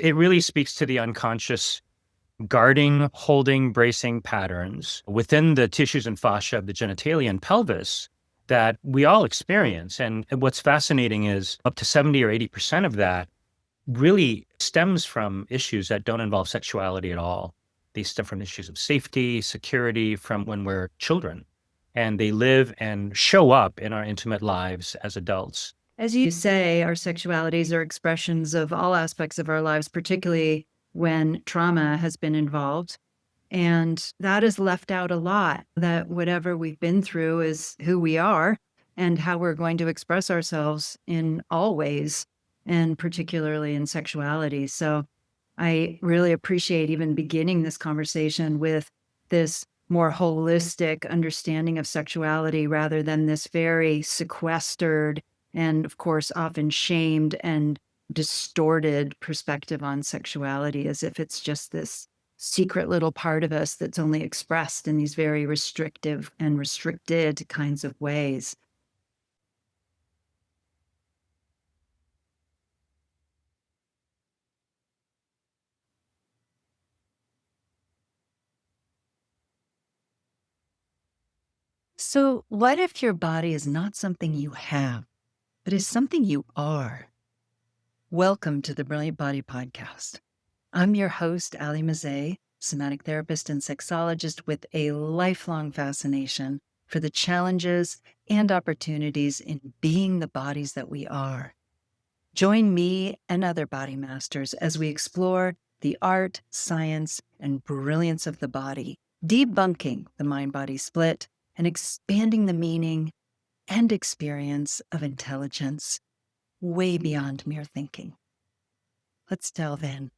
It really speaks to the unconscious guarding, holding, bracing patterns within the tissues and fascia of the genitalia and pelvis that we all experience. And what's fascinating is up to 70 or 80% of that really stems from issues that don't involve sexuality at all. They stem from issues of safety, security from when we're children, and they live and show up in our intimate lives as adults. As you say, our sexualities are expressions of all aspects of our lives, particularly when trauma has been involved. And that is left out a lot, that whatever we've been through is who we are and how we're going to express ourselves in all ways, and particularly in sexuality. So I really appreciate even beginning this conversation with this more holistic understanding of sexuality rather than this very sequestered and, of course, often shamed and distorted perspective on sexuality, as if it's just this secret little part of us that's only expressed in these very restrictive and restricted kinds of ways. So, what if your body is not something you have, but is something you are? Welcome to the Brilliant Body Podcast. I'm your host, Ali Mezey, somatic therapist and sexologist with a lifelong fascination for the challenges and opportunities in being the bodies that we are. Join me and other body masters as we explore the art, science, and brilliance of the body, debunking the mind-body split and expanding the meaning and experience of intelligence way beyond mere thinking. Let's delve in.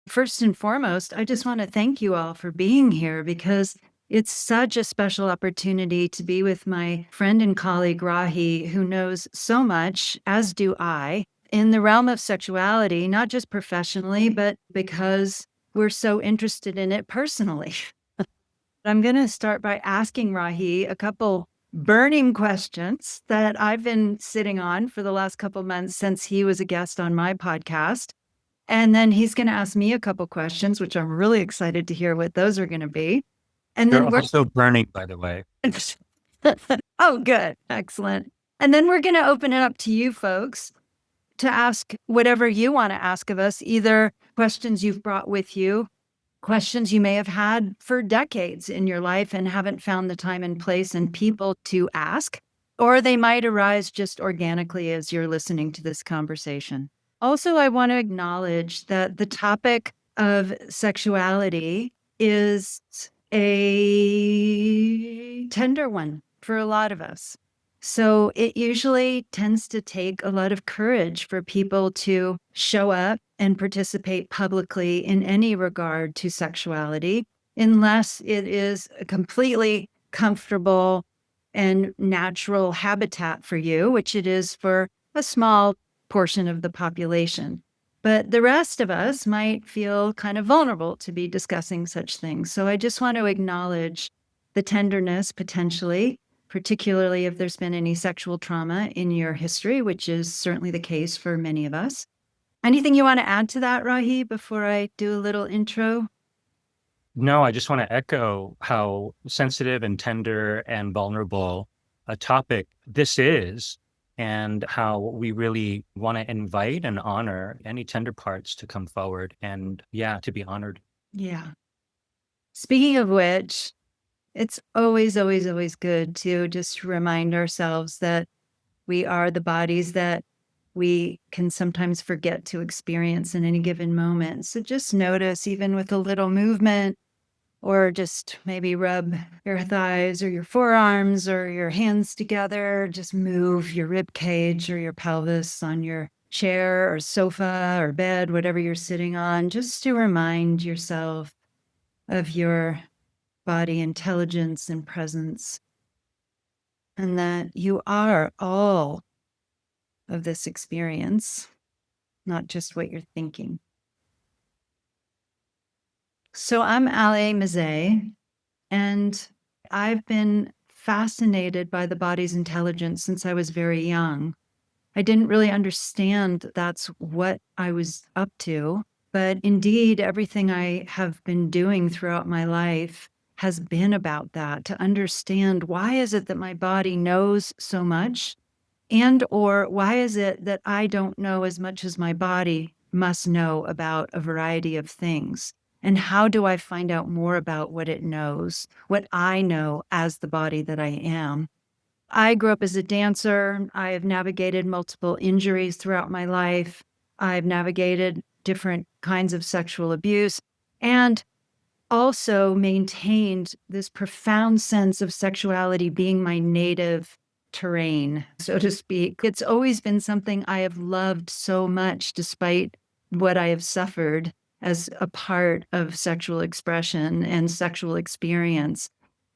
First and foremost, I just want to thank you all for being here, because it's such a special opportunity to be with my friend and colleague, Rahi, who knows so much, as do I, in the realm of sexuality, not just professionally, but because we're so interested in it personally. I'm going to start by asking Rahi a couple burning questions that I've been sitting on for the last couple months since he was a guest on my podcast. And then he's going to ask me a couple questions, which I'm really excited to hear what those are going to be. And then You're also burning, by the way. Oh, good. Excellent. And then we're going to open it up to you folks to ask whatever you want to ask of us, either questions you've brought with you, questions you may have had for decades in your life and haven't found the time and place and people to ask, or they might arise just organically as you're listening to this conversation. Also, I want to acknowledge that the topic of sexuality is a tender one for a lot of us. So it usually tends to take a lot of courage for people to show up and participate publicly in any regard to sexuality, unless it is a completely comfortable and natural habitat for you, which it is for a small portion of the population. But the rest of us might feel kind of vulnerable to be discussing such things. So I just want to acknowledge the tenderness, potentially, particularly if there's been any sexual trauma in your history, which is certainly the case for many of us. Anything you want to add to that, Rahi, before I do a little intro? No, I just want to echo how sensitive and tender and vulnerable a topic this is, and how we really want to invite and honor any tender parts to come forward and, yeah, to be honored. Yeah. Speaking of which, it's always, always, always good to just remind ourselves that we are the bodies that we can sometimes forget to experience in any given moment. So just notice, even with a little movement, or just maybe rub your thighs or your forearms or your hands together, just move your rib cage or your pelvis on your chair or sofa or bed, whatever you're sitting on, just to remind yourself of your body intelligence and presence, and that you are all of this experience, not just what you're thinking. So I'm Ali Mezey, and I've been fascinated by the body's intelligence since I was very young. I didn't really understand that's what I was up to, but indeed, everything I have been doing throughout my life has been about that, to understand why is it that my body knows so much, and or why is it that I don't know as much as my body must know about a variety of things? And how do I find out more about what it knows, what I know as the body that I am? I grew up as a dancer. I have navigated multiple injuries throughout my life. I've navigated different kinds of sexual abuse and also maintained this profound sense of sexuality being my native terrain, so to speak. It's always been something I have loved so much, despite what I have suffered as a part of sexual expression and sexual experience.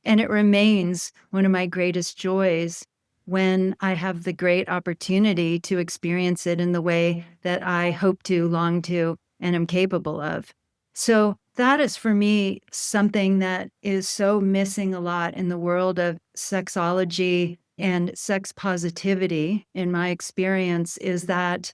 And it remains one of my greatest joys when I have the great opportunity to experience it in the way that I hope to, long to, and am capable of. So that is for me something that is so missing a lot in the world of sexology and sex positivity, in my experience, is that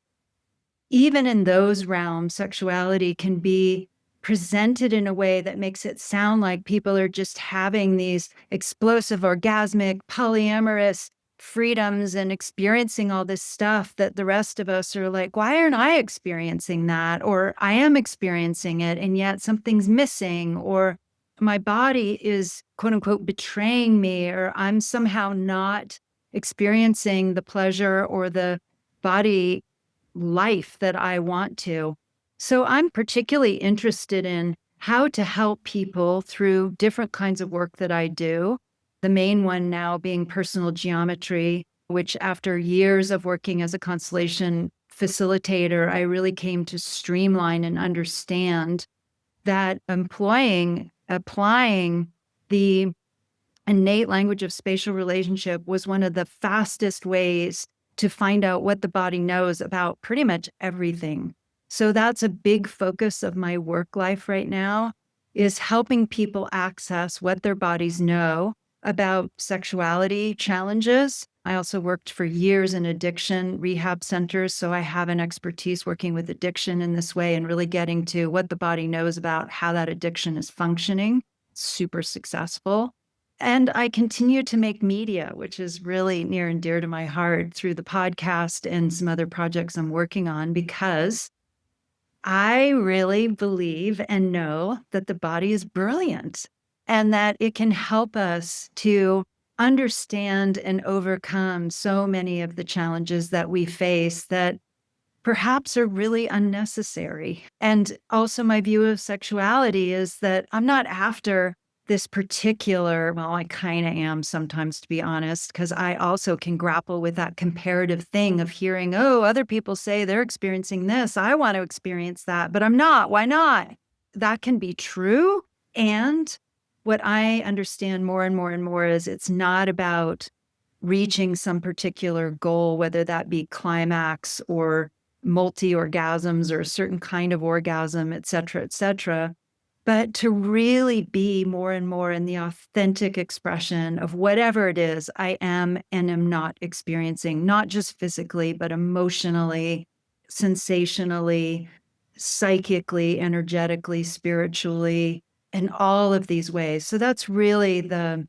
even in those realms, sexuality can be presented in a way that makes it sound like people are just having these explosive, orgasmic, polyamorous freedoms and experiencing all this stuff that the rest of us are like, why aren't I experiencing that? Or I am experiencing it, and yet something's missing, or my body is quote unquote betraying me, or I'm somehow not experiencing the pleasure or the body life that I want to. So I'm particularly interested in how to help people through different kinds of work that I do. The main one now being personal geometry, which after years of working as a constellation facilitator, I really came to streamline and understand that applying the innate language of spatial relationship was one of the fastest ways to find out what the body knows about pretty much everything. So that's a big focus of my work life right now, is helping people access what their bodies know about sexuality challenges. I also worked for years in addiction rehab centers, so I have an expertise working with addiction in this way and really getting to what the body knows about how that addiction is functioning. Super successful. And I continue to make media, which is really near and dear to my heart, through the podcast and some other projects I'm working on, because I really believe and know that the body is brilliant and that it can help us to understand and overcome so many of the challenges that we face that perhaps are really unnecessary. And also, my view of sexuality is that I'm not after this particular, well, I kind of am sometimes, to be honest, because I also can grapple with that comparative thing of hearing, oh, other people say they're experiencing this. I want to experience that, but I'm not. Why not? That can be true. And what I understand more and more and more is it's not about reaching some particular goal, whether that be climax or multi-orgasms or a certain kind of orgasm, et cetera, but to really be more and more in the authentic expression of whatever it is I am and am not experiencing, not just physically, but emotionally, sensationally, psychically, energetically, spiritually, in all of these ways. So that's really the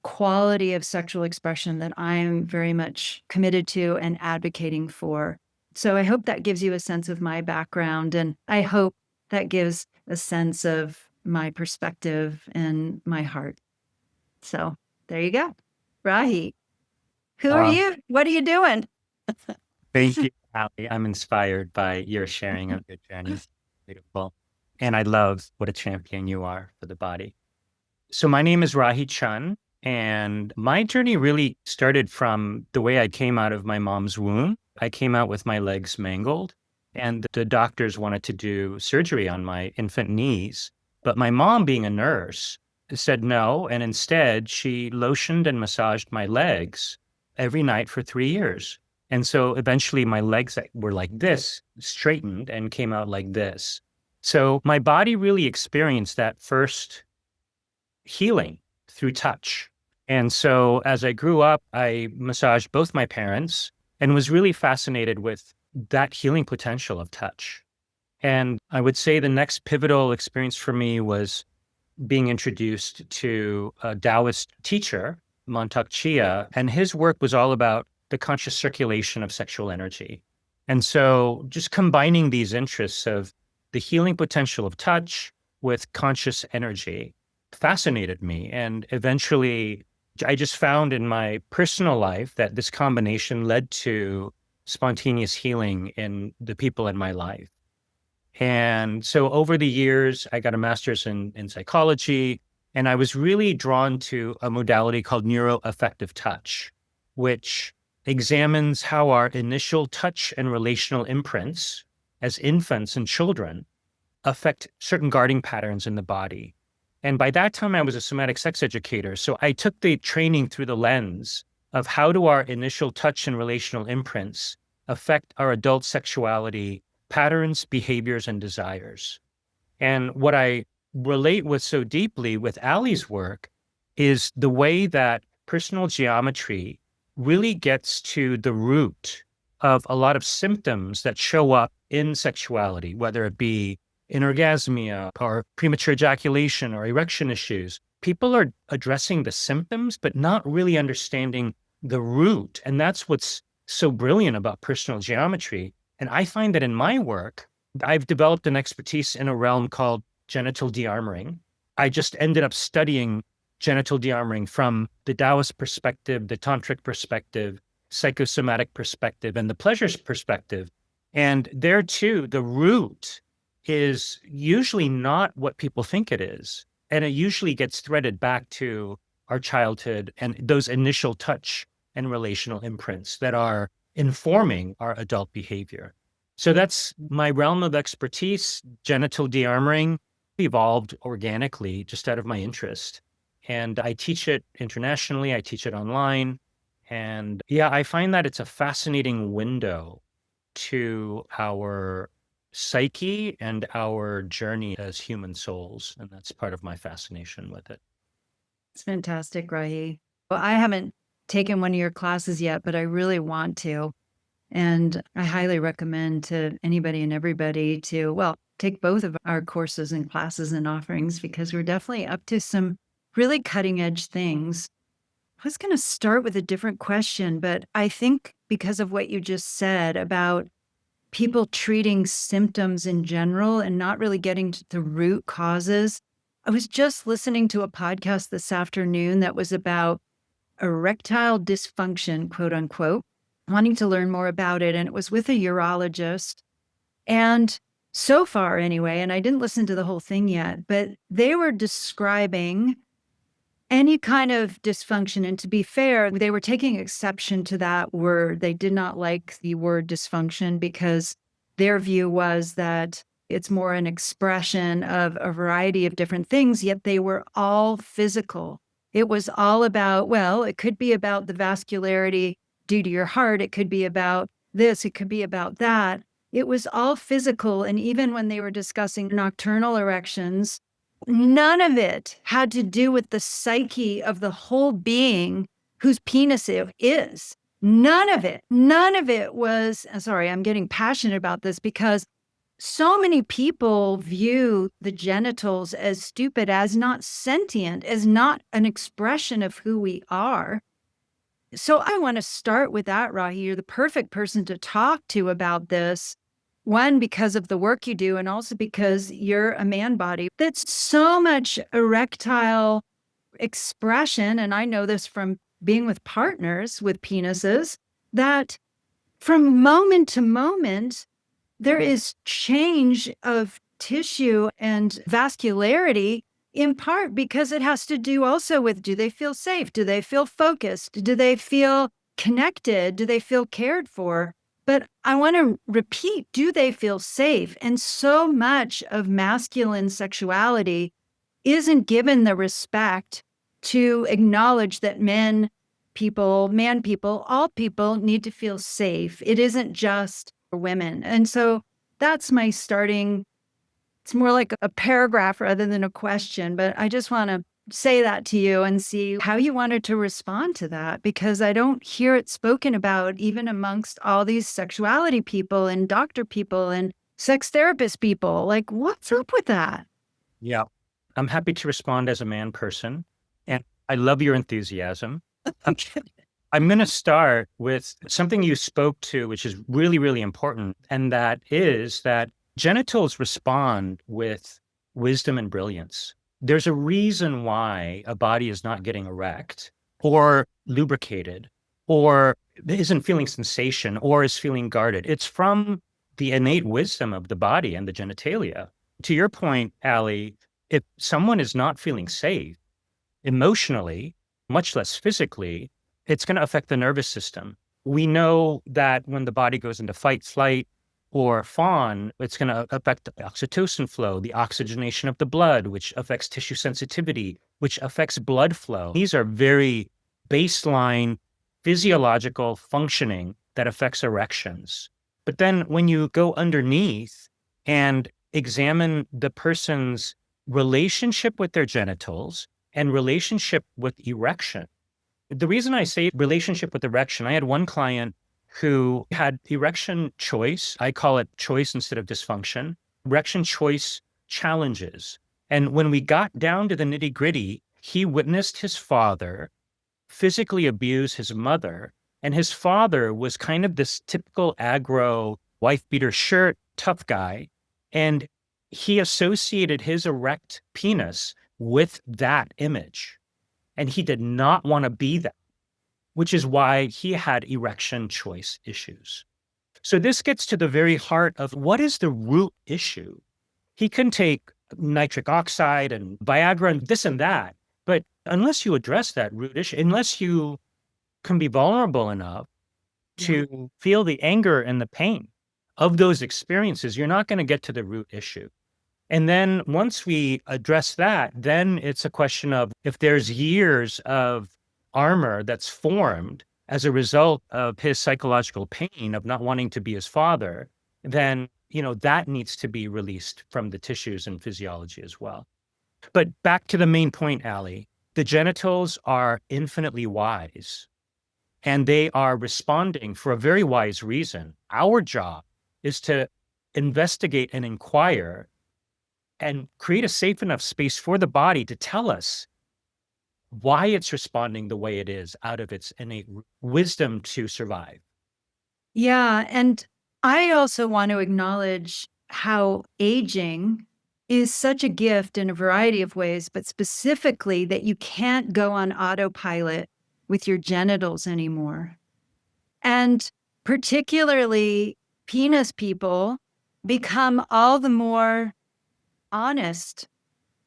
quality of sexual expression that I'm very much committed to and advocating for. So I hope that gives you a sense of my background, and I hope that gives a sense of my perspective and my heart. So there you go. Rahi, who are Uh, you? What are you doing? Thank you, Ali. I'm inspired by your sharing of your journey. Beautiful. And I love what a champion you are for the body. So my name is Rahi Chun, and my journey really started from the way I came out of my mom's womb. I came out with my legs mangled, and the doctors wanted to do surgery on my infant knees. But my mom, being a nurse, said no, and instead she lotioned and massaged my legs every night for 3 years. And so eventually my legs were like this, straightened, and came out like this. So my body really experienced that first healing through touch. And so as I grew up, I massaged both my parents and was really fascinated with that healing potential of touch. And I would say the next pivotal experience for me was being introduced to a Taoist teacher, Montauk Chia, and his work was all about the conscious circulation of sexual energy. And so just combining these interests of the healing potential of touch with conscious energy fascinated me. And eventually, I just found in my personal life that this combination led to spontaneous healing in the people in my life. And so over the years, I got a master's in psychology, and I was really drawn to a modality called neuroaffective touch, which examines how our initial touch and relational imprints as infants and children affect certain guarding patterns in the body. And by that time, I was a somatic sex educator. So I took the training through the lens of how do our initial touch and relational imprints affect our adult sexuality patterns, behaviors, and desires. And what I relate with so deeply with Ali's work is the way that personal geometry really gets to the root of a lot of symptoms that show up in sexuality, whether it be anorgasmia or premature ejaculation or erection issues. People are addressing the symptoms, but not really understanding the root. And that's what's so brilliant about personal geometry. And I find that in my work, I've developed an expertise in a realm called genital de-armoring. I just ended up studying genital de-armoring from the Taoist perspective, the tantric perspective, psychosomatic perspective, and the pleasures perspective. And there too, the root is usually not what people think it is. And it usually gets threaded back to our childhood and those initial touch and relational imprints that are informing our adult behavior. So that's my realm of expertise. Genital de-armoring evolved organically just out of my interest. And I teach it internationally, I teach it online. And yeah, I find that it's a fascinating window to our psyche and our journey as human souls. And that's part of my fascination with it. It's fantastic, Rahi. Well, I haven't taken one of your classes yet, but I really want to. And I highly recommend to anybody and everybody to, well, take both of our courses and classes and offerings because we're definitely up to some really cutting edge things. I was going to start with a different question, but I think because of what you just said about people treating symptoms in general and not really getting to the root causes, I was just listening to a podcast this afternoon that was about erectile dysfunction, quote unquote, wanting to learn more about it. And it was with a urologist. And so far, anyway, and I didn't listen to the whole thing yet, but they were describing any kind of dysfunction. And to be fair, they were taking exception to that word. They did not like the word dysfunction because their view was that it's more an expression of a variety of different things, yet they were all physical. It was all about, well, it could be about the vascularity due to your heart. It could be about this. It could be about that. It was all physical. And even when they were discussing nocturnal erections, none of it had to do with the psyche of the whole being whose penis it is. None of it was, sorry, I'm getting passionate about this because so many people view the genitals as stupid, as not sentient, as not an expression of who we are. So I want to start with that, Rahi. You're the perfect person to talk to about this. One, because of the work you do, and also because you're a man body. That's so much erectile expression. And I know this from being with partners with penises, that from moment to moment, there is change of tissue and vascularity, in part because it has to do also with, do they feel safe? Do they feel focused? Do they feel connected? Do they feel cared for? But I want to repeat, do they feel safe? And so much of masculine sexuality isn't given the respect to acknowledge that man people, all people need to feel safe. It isn't just for women. And so that's it's more like a paragraph rather than a question, but I just want to say that to you and see how you wanted to respond to that, because I don't hear it spoken about even amongst all these sexuality people and doctor people and sex therapist people. Like, what's up with that? Yeah. I'm happy to respond as a man person, and I love your enthusiasm. Um, I'm going to start with something you spoke to, which is really, really important. And that is that genitals respond with wisdom and brilliance. There's a reason why a body is not getting erect or lubricated or isn't feeling sensation or is feeling guarded. It's from the innate wisdom of the body and the genitalia. To your point, Allie, if someone is not feeling safe emotionally, much less physically, it's going to affect the nervous system. We know that when the body goes into fight, flight, or fawn, it's going to affect the oxytocin flow, the oxygenation of the blood, which affects tissue sensitivity, which affects blood flow. These are very baseline physiological functioning that affects erections. But then when you go underneath and examine the person's relationship with their genitals and relationship with erection. The reason I say relationship with erection, I had one client who had erection choice. I call it choice instead of dysfunction, erection choice challenges. And when we got down to the nitty gritty, he witnessed his father physically abuse his mother. And his father was kind of this typical aggro, wife beater shirt, tough guy. And he associated his erect penis with that image. And he did not want to be that, which is why he had erection choice issues. So this gets to the very heart of what is the root issue. He can take nitric oxide and Viagra and this and that, but unless you address that root issue, unless you can be vulnerable enough to feel the anger and the pain of those experiences, you're not going to get to the root issue. And then once we address that, then it's a question of if there's years of armor that's formed as a result of his psychological pain of not wanting to be his father, then, that needs to be released from the tissues and physiology as well. But back to the main point, Allie, the genitals are infinitely wise and they are responding for a very wise reason. Our job is to investigate and inquire and create a safe enough space for the body to tell us why it's responding the way it is out of its innate wisdom to survive. Yeah. And I also want to acknowledge how aging is such a gift in a variety of ways, but specifically that you can't go on autopilot with your genitals anymore. And particularly penis people become all the more honest.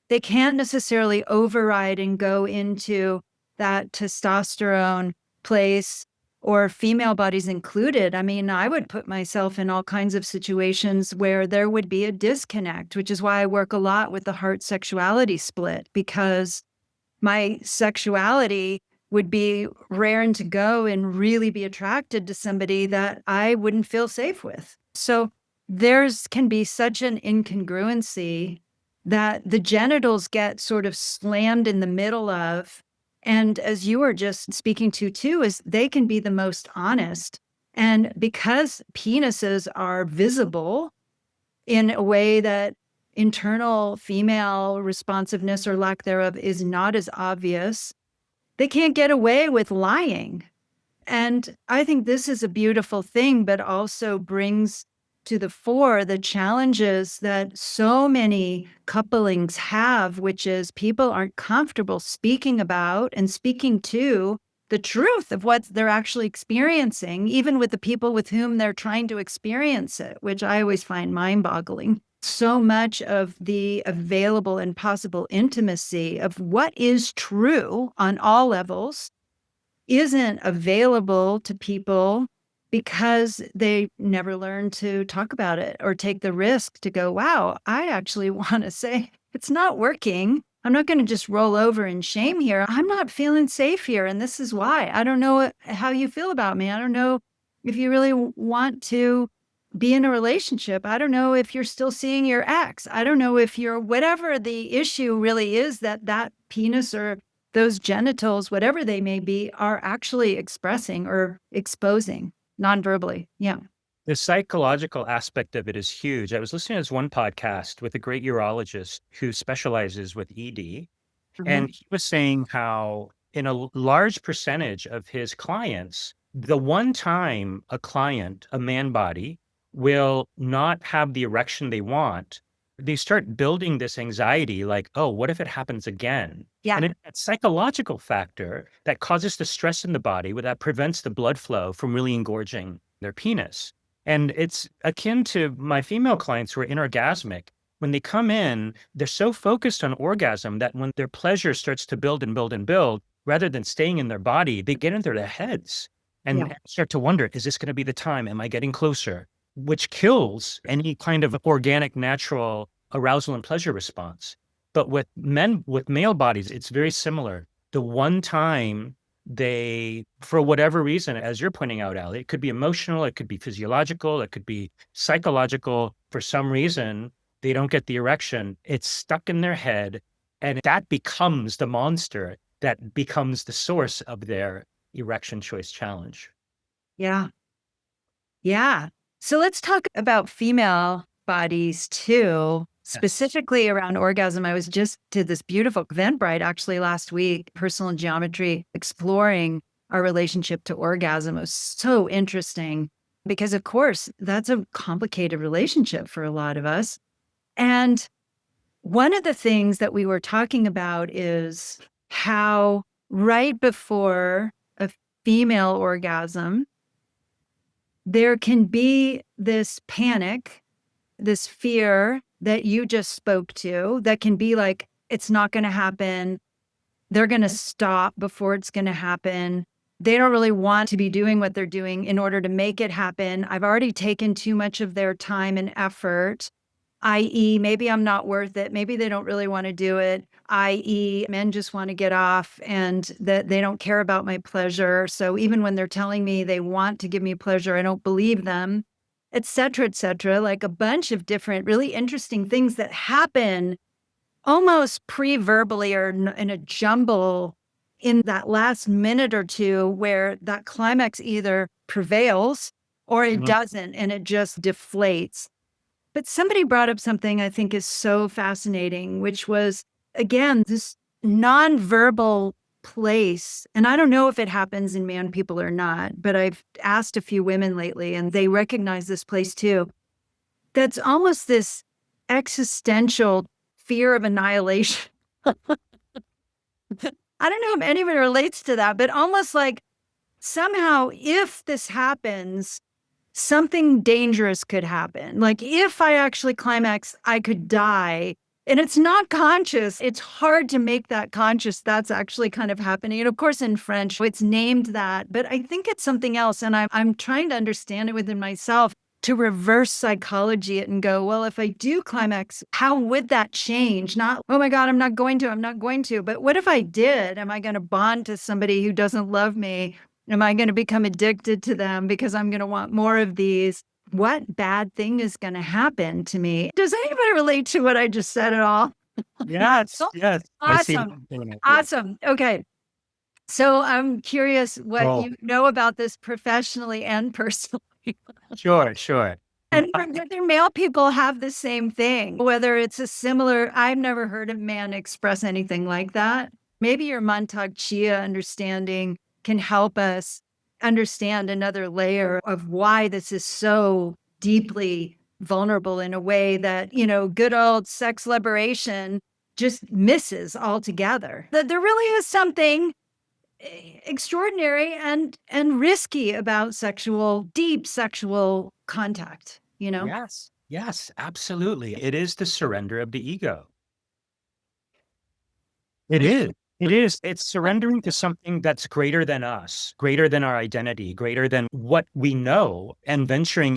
They can't necessarily override and go into that testosterone place, or female bodies included. I mean, I would put myself in all kinds of situations where there would be a disconnect, which is why I work a lot with the heart sexuality split, because my sexuality would be raring to go and really be attracted to somebody that I wouldn't feel safe with. So there's can be such an incongruency that the genitals get sort of slammed in the middle of. And as you were just speaking to too, is they can be the most honest. And because penises are visible in a way that internal female responsiveness or lack thereof is not as obvious, they can't get away with lying. And I think this is a beautiful thing, but also brings to the fore the challenges that so many couplings have, which is people aren't comfortable speaking about and speaking to the truth of what they're actually experiencing, even with the people with whom they're trying to experience it, which I always find mind-boggling. So much of the available and possible intimacy of what is true on all levels isn't available to people because they never learn to talk about it or take the risk to go, wow, I actually want to say it's not working. I'm not going to just roll over in shame here. I'm not feeling safe here. And this is why. I don't know how you feel about me. I don't know if you really want to be in a relationship. I don't know if you're still seeing your ex. I don't know if you're whatever the issue really is that penis or those genitals, whatever they may be, are actually expressing or exposing non-verbally. Yeah. The psychological aspect of it is huge. I was listening to this one podcast with a great urologist who specializes with ED, Mhm. and he was saying how in a large percentage of his clients, the one time a client, a man body, will not have the erection they want, they start building this anxiety like, oh, what if it happens again? Yeah. And it's that psychological factor that causes the stress in the body that prevents the blood flow from really engorging their penis. And it's akin to my female clients who are inorgasmic. When they come in, they're so focused on orgasm that when their pleasure starts to build and build and build, rather than staying in their body, they get into their heads Yeah. and start to wonder, is this going to be the time? Am I getting closer? Which kills any kind of organic, natural arousal and pleasure response. But with men, with male bodies, it's very similar. The one time they, for whatever reason, as you're pointing out, Ali, it could be emotional, it could be physiological, it could be psychological. For some reason, they don't get the erection. It's stuck in their head, and that becomes the monster that becomes the source of their erection choice challenge. Yeah. Yeah. So let's talk about female bodies too, Yes. specifically around orgasm. I was just did this beautiful Eventbrite actually last week, personal geometry, exploring our relationship to orgasm. It was so interesting because, of course, that's a complicated relationship for a lot of us. And one of the things that we were talking about is how right before a female orgasm, there can be this panic, this fear that you just spoke to that can be like, it's not going to happen. They're going to stop before it's going to happen. They don't really want to be doing what they're doing in order to make it happen. I've already taken too much of their time and effort, i.e., maybe I'm not worth it. Maybe they don't really want to do it, i.e., men just want to get off and that they don't care about my pleasure. So even when they're telling me they want to give me pleasure, I don't believe them, et cetera, like a bunch of different really interesting things that happen almost pre-verbally or in a jumble in that last minute or two where that climax either prevails or it Mhm. doesn't and it just deflates. But somebody brought up something I think is so fascinating, which was, again, this nonverbal place. And I don't know if it happens in man people or not, but I've asked a few women lately and they recognize this place too. That's almost this existential fear of annihilation. I don't know if anyone relates to that, but almost like somehow, if this happens, something dangerous could happen. Like if I actually climax, I could die. And it's not conscious. It's hard to make that conscious. That's actually kind of happening. And of course, in French, it's named that, but I think it's something else. And I'm trying to understand it within myself to reverse psychology it and go, well, if I do climax, how would that change? Not, oh my God, I'm not going to. But what if I did? Am I going to bond to somebody who doesn't love me? Am I going to become addicted to them because I'm going to want more of these? What bad thing is going to happen to me? Does anybody relate to what I just said at all? Yes, Oh, yes. I see what awesome. you're doing. Awesome. Okay. So I'm curious what Oh, you know about this professionally and personally. sure, sure. And whether male people have the same thing, whether it's a similar, I've never heard a man express anything like that. Maybe your Montauk Chia understanding can help us understand another layer of why this is so deeply vulnerable in a way that, good old sex liberation just misses altogether. That there really is something extraordinary and risky about deep sexual contact. Yes, yes, absolutely. It is the surrender of the ego. It is. It is. It's surrendering to something that's greater than us, greater than our identity, greater than what we know, and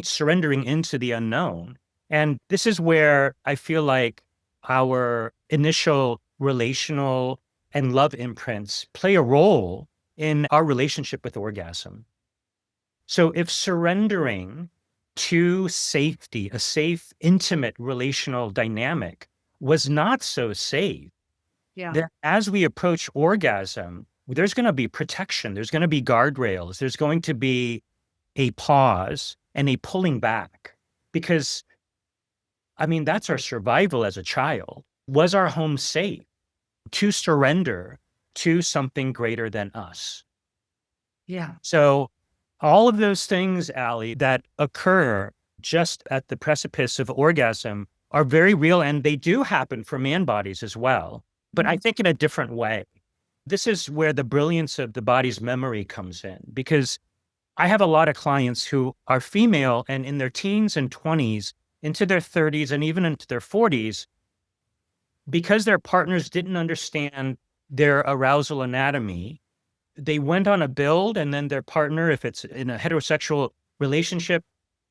surrendering into the unknown. And this is where I feel like our initial relational and love imprints play a role in our relationship with orgasm. So if surrendering to safety, a safe, intimate relational dynamic was not so safe, Yeah. that as we approach orgasm, there's going to be protection, there's going to be guardrails, there's going to be a pause and a pulling back. Because, I mean, that's our survival as a child. Was our home safe to surrender to something greater than us? Yeah. So, all of those things, Allie, that occur just at the precipice of orgasm are very real, and they do happen for man bodies as well, but I think in a different way. This is where the brilliance of the body's memory comes in, because I have a lot of clients who are female and in their teens and 20s, into their 30s, and even into their 40s, because their partners didn't understand their arousal anatomy. They went on a build, and then their partner, if it's in a heterosexual relationship,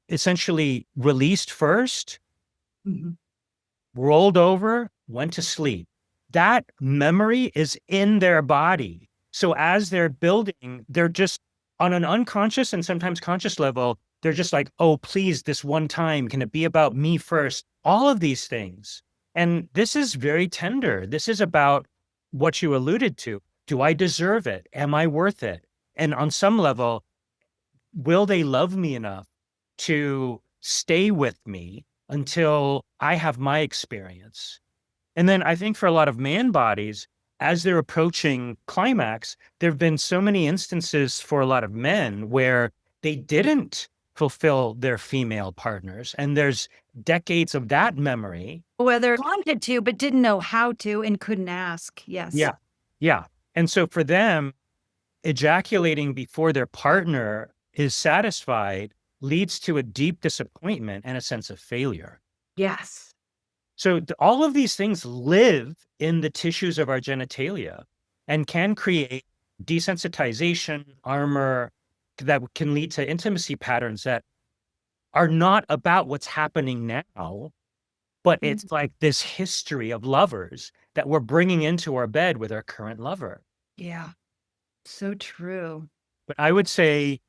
essentially released first, Mhm. rolled over, went to sleep. That memory is in their body. So as they're building, they're just on an unconscious and sometimes conscious level, they're just like, oh, please, this one time, can it be about me first? All of these things. And this is very tender. This is about what you alluded to. Do I deserve it? Am I worth it? And on some level, will they love me enough to stay with me until I have my experience? And then I think for a lot of man bodies, as they're approaching climax, there have been so many instances for a lot of men where they didn't fulfill their female partners. And there's decades of that memory. Whether wanted to, but didn't know how to and couldn't ask. Yes. Yeah. Yeah. And so for them, ejaculating before their partner is satisfied leads to a deep disappointment and a sense of failure. Yes. So all of these things live in the tissues of our genitalia and can create desensitization, armor that can lead to intimacy patterns that are not about what's happening now, but it's like this history of lovers that we're bringing into our bed with our current lover. Yeah. So true. But I would say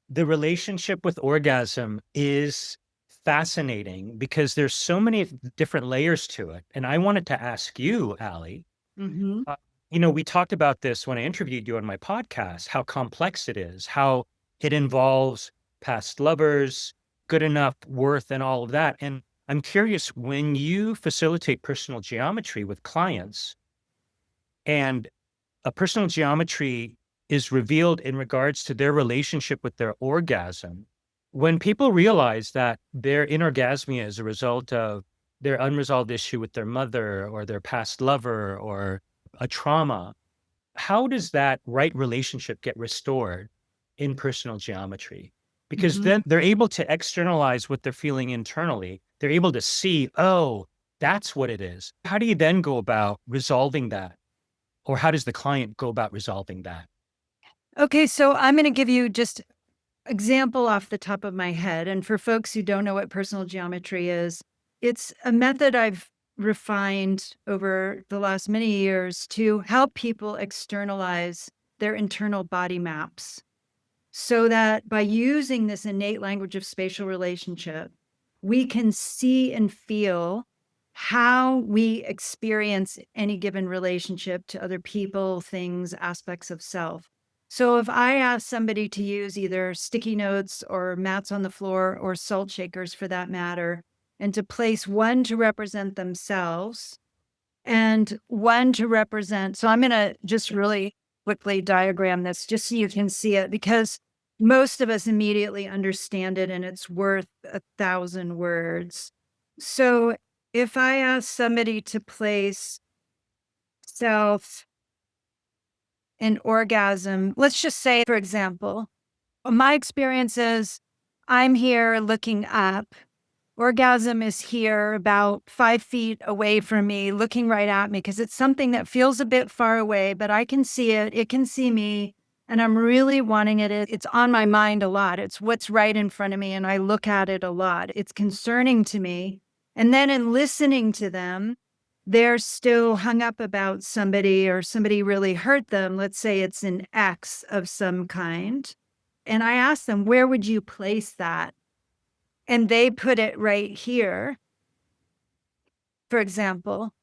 the relationship with orgasm is fascinating because there's so many different layers to it. And I wanted to ask you, Allie, Hmm. uh, we talked about this when I interviewed you on my podcast, how complex it is, how it involves past lovers, good enough, worth, and all of that. And I'm curious, when you facilitate personal geometry with clients, and a personal geometry is revealed in regards to their relationship with their orgasm, when people realize that their inorgasmia is a result of their unresolved issue with their mother or their past lover or a trauma, how does that right relationship get restored in personal geometry? Because Hmm. then they're able to externalize what they're feeling internally. They're able to see, oh, that's what it is. How do you then go about resolving that? Or how does the client go about resolving that? Okay, so I'm going to give you just example off the top of my head. And for folks who don't know what personal geometry is, it's a method I've refined over the last many years to help people externalize their internal body maps so that by using this innate language of spatial relationship, we can see and feel how we experience any given relationship to other people, things, aspects of self. So if I ask somebody to use either sticky notes or mats on the floor or salt shakers for that matter, and to place one to represent themselves and one to represent. So I'm going to just really quickly diagram this just so you can see it because most of us immediately understand it and it's worth 1,000 words. So if I ask somebody to place self and orgasm, let's just say, for example, my experience is I'm here looking up. Orgasm is here about 5 feet away from me, looking right at me because it's something that feels a bit far away, but I can see it. It can see me. And I'm really wanting it. It's on my mind a lot. It's what's right in front of me. And I look at it a lot. It's concerning to me. And then in listening to them, they're still hung up about somebody or somebody really hurt them. Let's say it's an ex of some kind. And I ask them, where would you place that? And they put it right here, for example.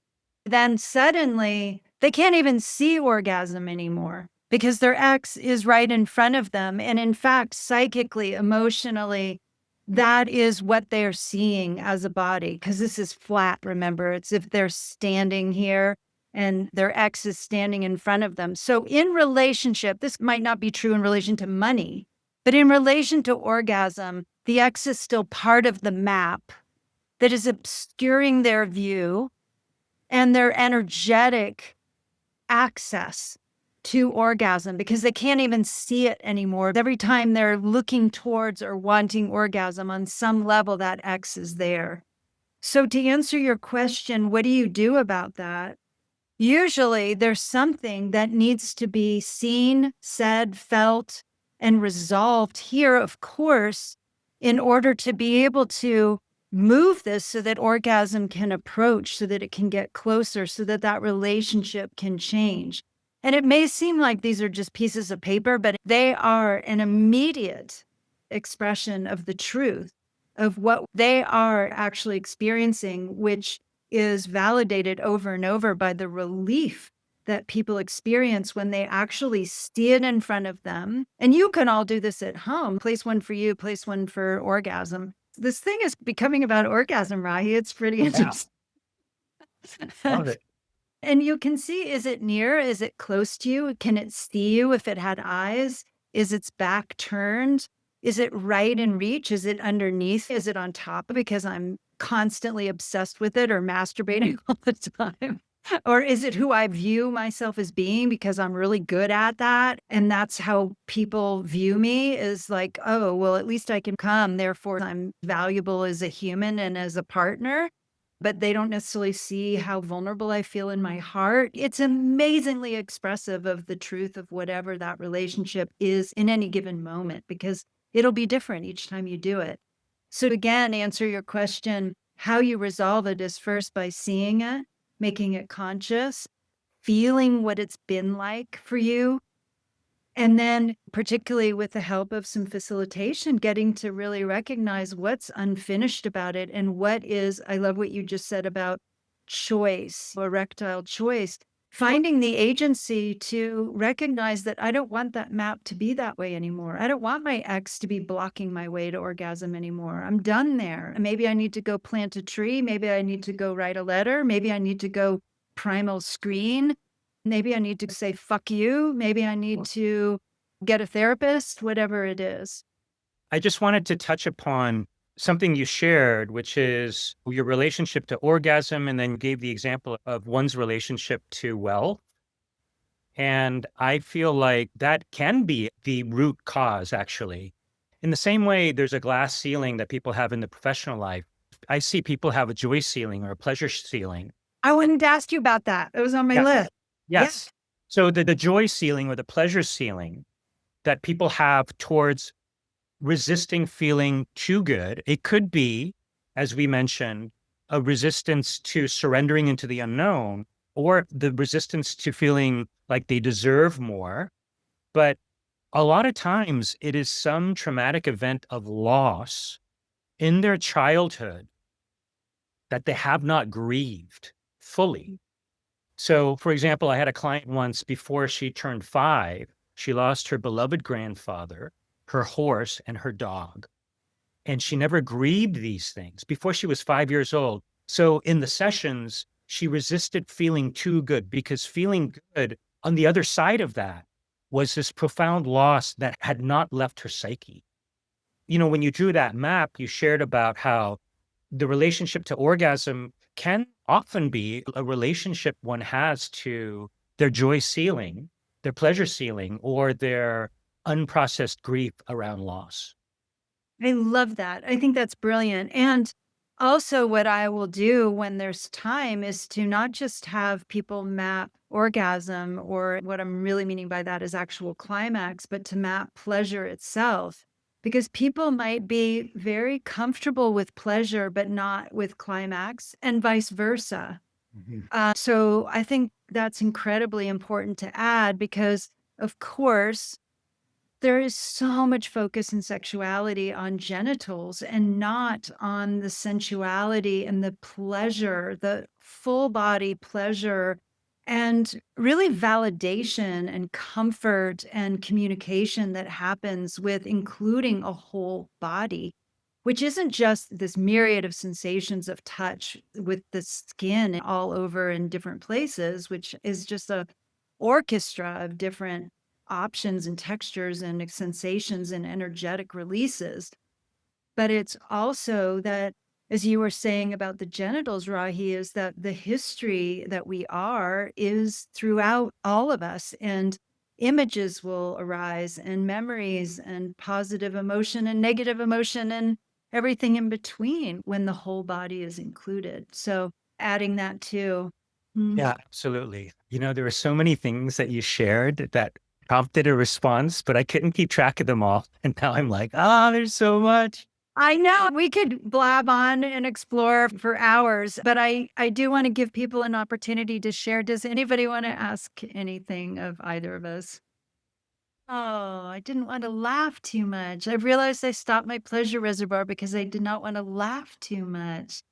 Then suddenly They can't even see orgasm anymore because their ex is right in front of them. And in fact, psychically, emotionally, that is what they're seeing as a body, because this is flat, remember? It's if they're standing here and their ex is standing in front of them. So in relationship, this might not be true in relation to money, but in relation to orgasm, the ex is still part of the map that is obscuring their view and their energetic access to orgasm, because they can't even see it anymore. Every time they're looking towards or wanting orgasm, on some level, that X is there. So to answer your question, what do you do about that? Usually there's something that needs to be seen, said, felt, and resolved here, of course, in order to be able to move this so that orgasm can approach, so that it can get closer, so that that relationship can change. And it may seem like these are just pieces of paper, but they are an immediate expression of the truth of what they are actually experiencing, which is validated over and over by the relief that people experience when they actually see it in front of them. And you can all do this at home. Place one for you, place one for orgasm. This thing is becoming about orgasm, Rahi. It's pretty interesting. Love it. And you can see, is it near? Is it close to you? Can it see you if it had eyes? Is its back turned? Is it right in reach? Is it underneath? Is it on top? Because I'm constantly obsessed with it or masturbating all the time. Or is it who I view myself as being because I'm really good at that? And that's how people view me, is like, oh, well, at least I can come. Therefore, I'm valuable as a human and as a partner. But they don't necessarily see how vulnerable I feel in my heart. It's amazingly expressive of the truth of whatever that relationship is in any given moment, because it'll be different each time you do it. So again, answer your question, how you resolve it is first by seeing it, making it conscious, feeling what it's been like for you. And then, particularly with the help of some facilitation, getting to really recognize what's unfinished about it and what is, I love what you just said about choice, erectile choice, finding the agency to recognize that I don't want that map to be that way anymore. I don't want my ex to be blocking my way to orgasm anymore. I'm done there. Maybe I need to go plant a tree. Maybe I need to go write a letter. Maybe I need to go primal screen. Maybe I need to say, fuck you. Maybe I need to get a therapist, whatever it is. I just wanted to touch upon something you shared, which is your relationship to orgasm, and then you gave the example of one's relationship to wealth. And I feel like that can be the root cause, actually. In the same way, there's a glass ceiling that people have in the professional life. I see people have a joy ceiling or a pleasure ceiling. I wanted to ask you about that. It was on my Yeah. list. Yes. So the joy ceiling or the pleasure ceiling that people have towards resisting feeling too good, it could be, as we mentioned, a resistance to surrendering into the unknown, or the resistance to feeling like they deserve more. But a lot of times it is some traumatic event of loss in their childhood that they have not grieved fully. So, for example, I had a client once before she turned 5. She lost her beloved grandfather, her horse, and her dog. And she never grieved these things before she was 5 years old. So in the sessions, she resisted feeling too good, because feeling good on the other side of that was this profound loss that had not left her psyche. You know, when you drew that map, you shared about how the relationship to orgasm can often be a relationship one has to their joy ceiling, their pleasure ceiling, or their unprocessed grief around loss. I love that. I think that's brilliant. And also, what I will do when there's time is to not just have people map orgasm, or what I'm really meaning by that is actual climax, but to map pleasure itself. Because people might be very comfortable with pleasure, but not with climax, and vice versa. Mhm. So I think that's incredibly important to add, because, of course, there is so much focus in sexuality on genitals and not on the sensuality and the pleasure, the full body pleasure and really validation and comfort and communication that happens with including a whole body, which isn't just this myriad of sensations of touch with the skin all over in different places, which is just a orchestra of different options and textures and sensations and energetic releases. But it's also that, as you were saying about the genitals, Rahi, is that the history that we are is throughout all of us, and images will arise, and memories, and positive emotion, and negative emotion, and everything in between when the whole body is included. So, adding that too. Yeah, absolutely. There were so many things that you shared that prompted a response, but I couldn't keep track of them all. And now I'm like, there's so much. I know we could blab on and explore for hours, but I do want to give people an opportunity to share. Does anybody want to ask anything of either of us? Oh, I didn't want to laugh too much. I realized I stopped my pleasure reservoir because I did not want to laugh too much.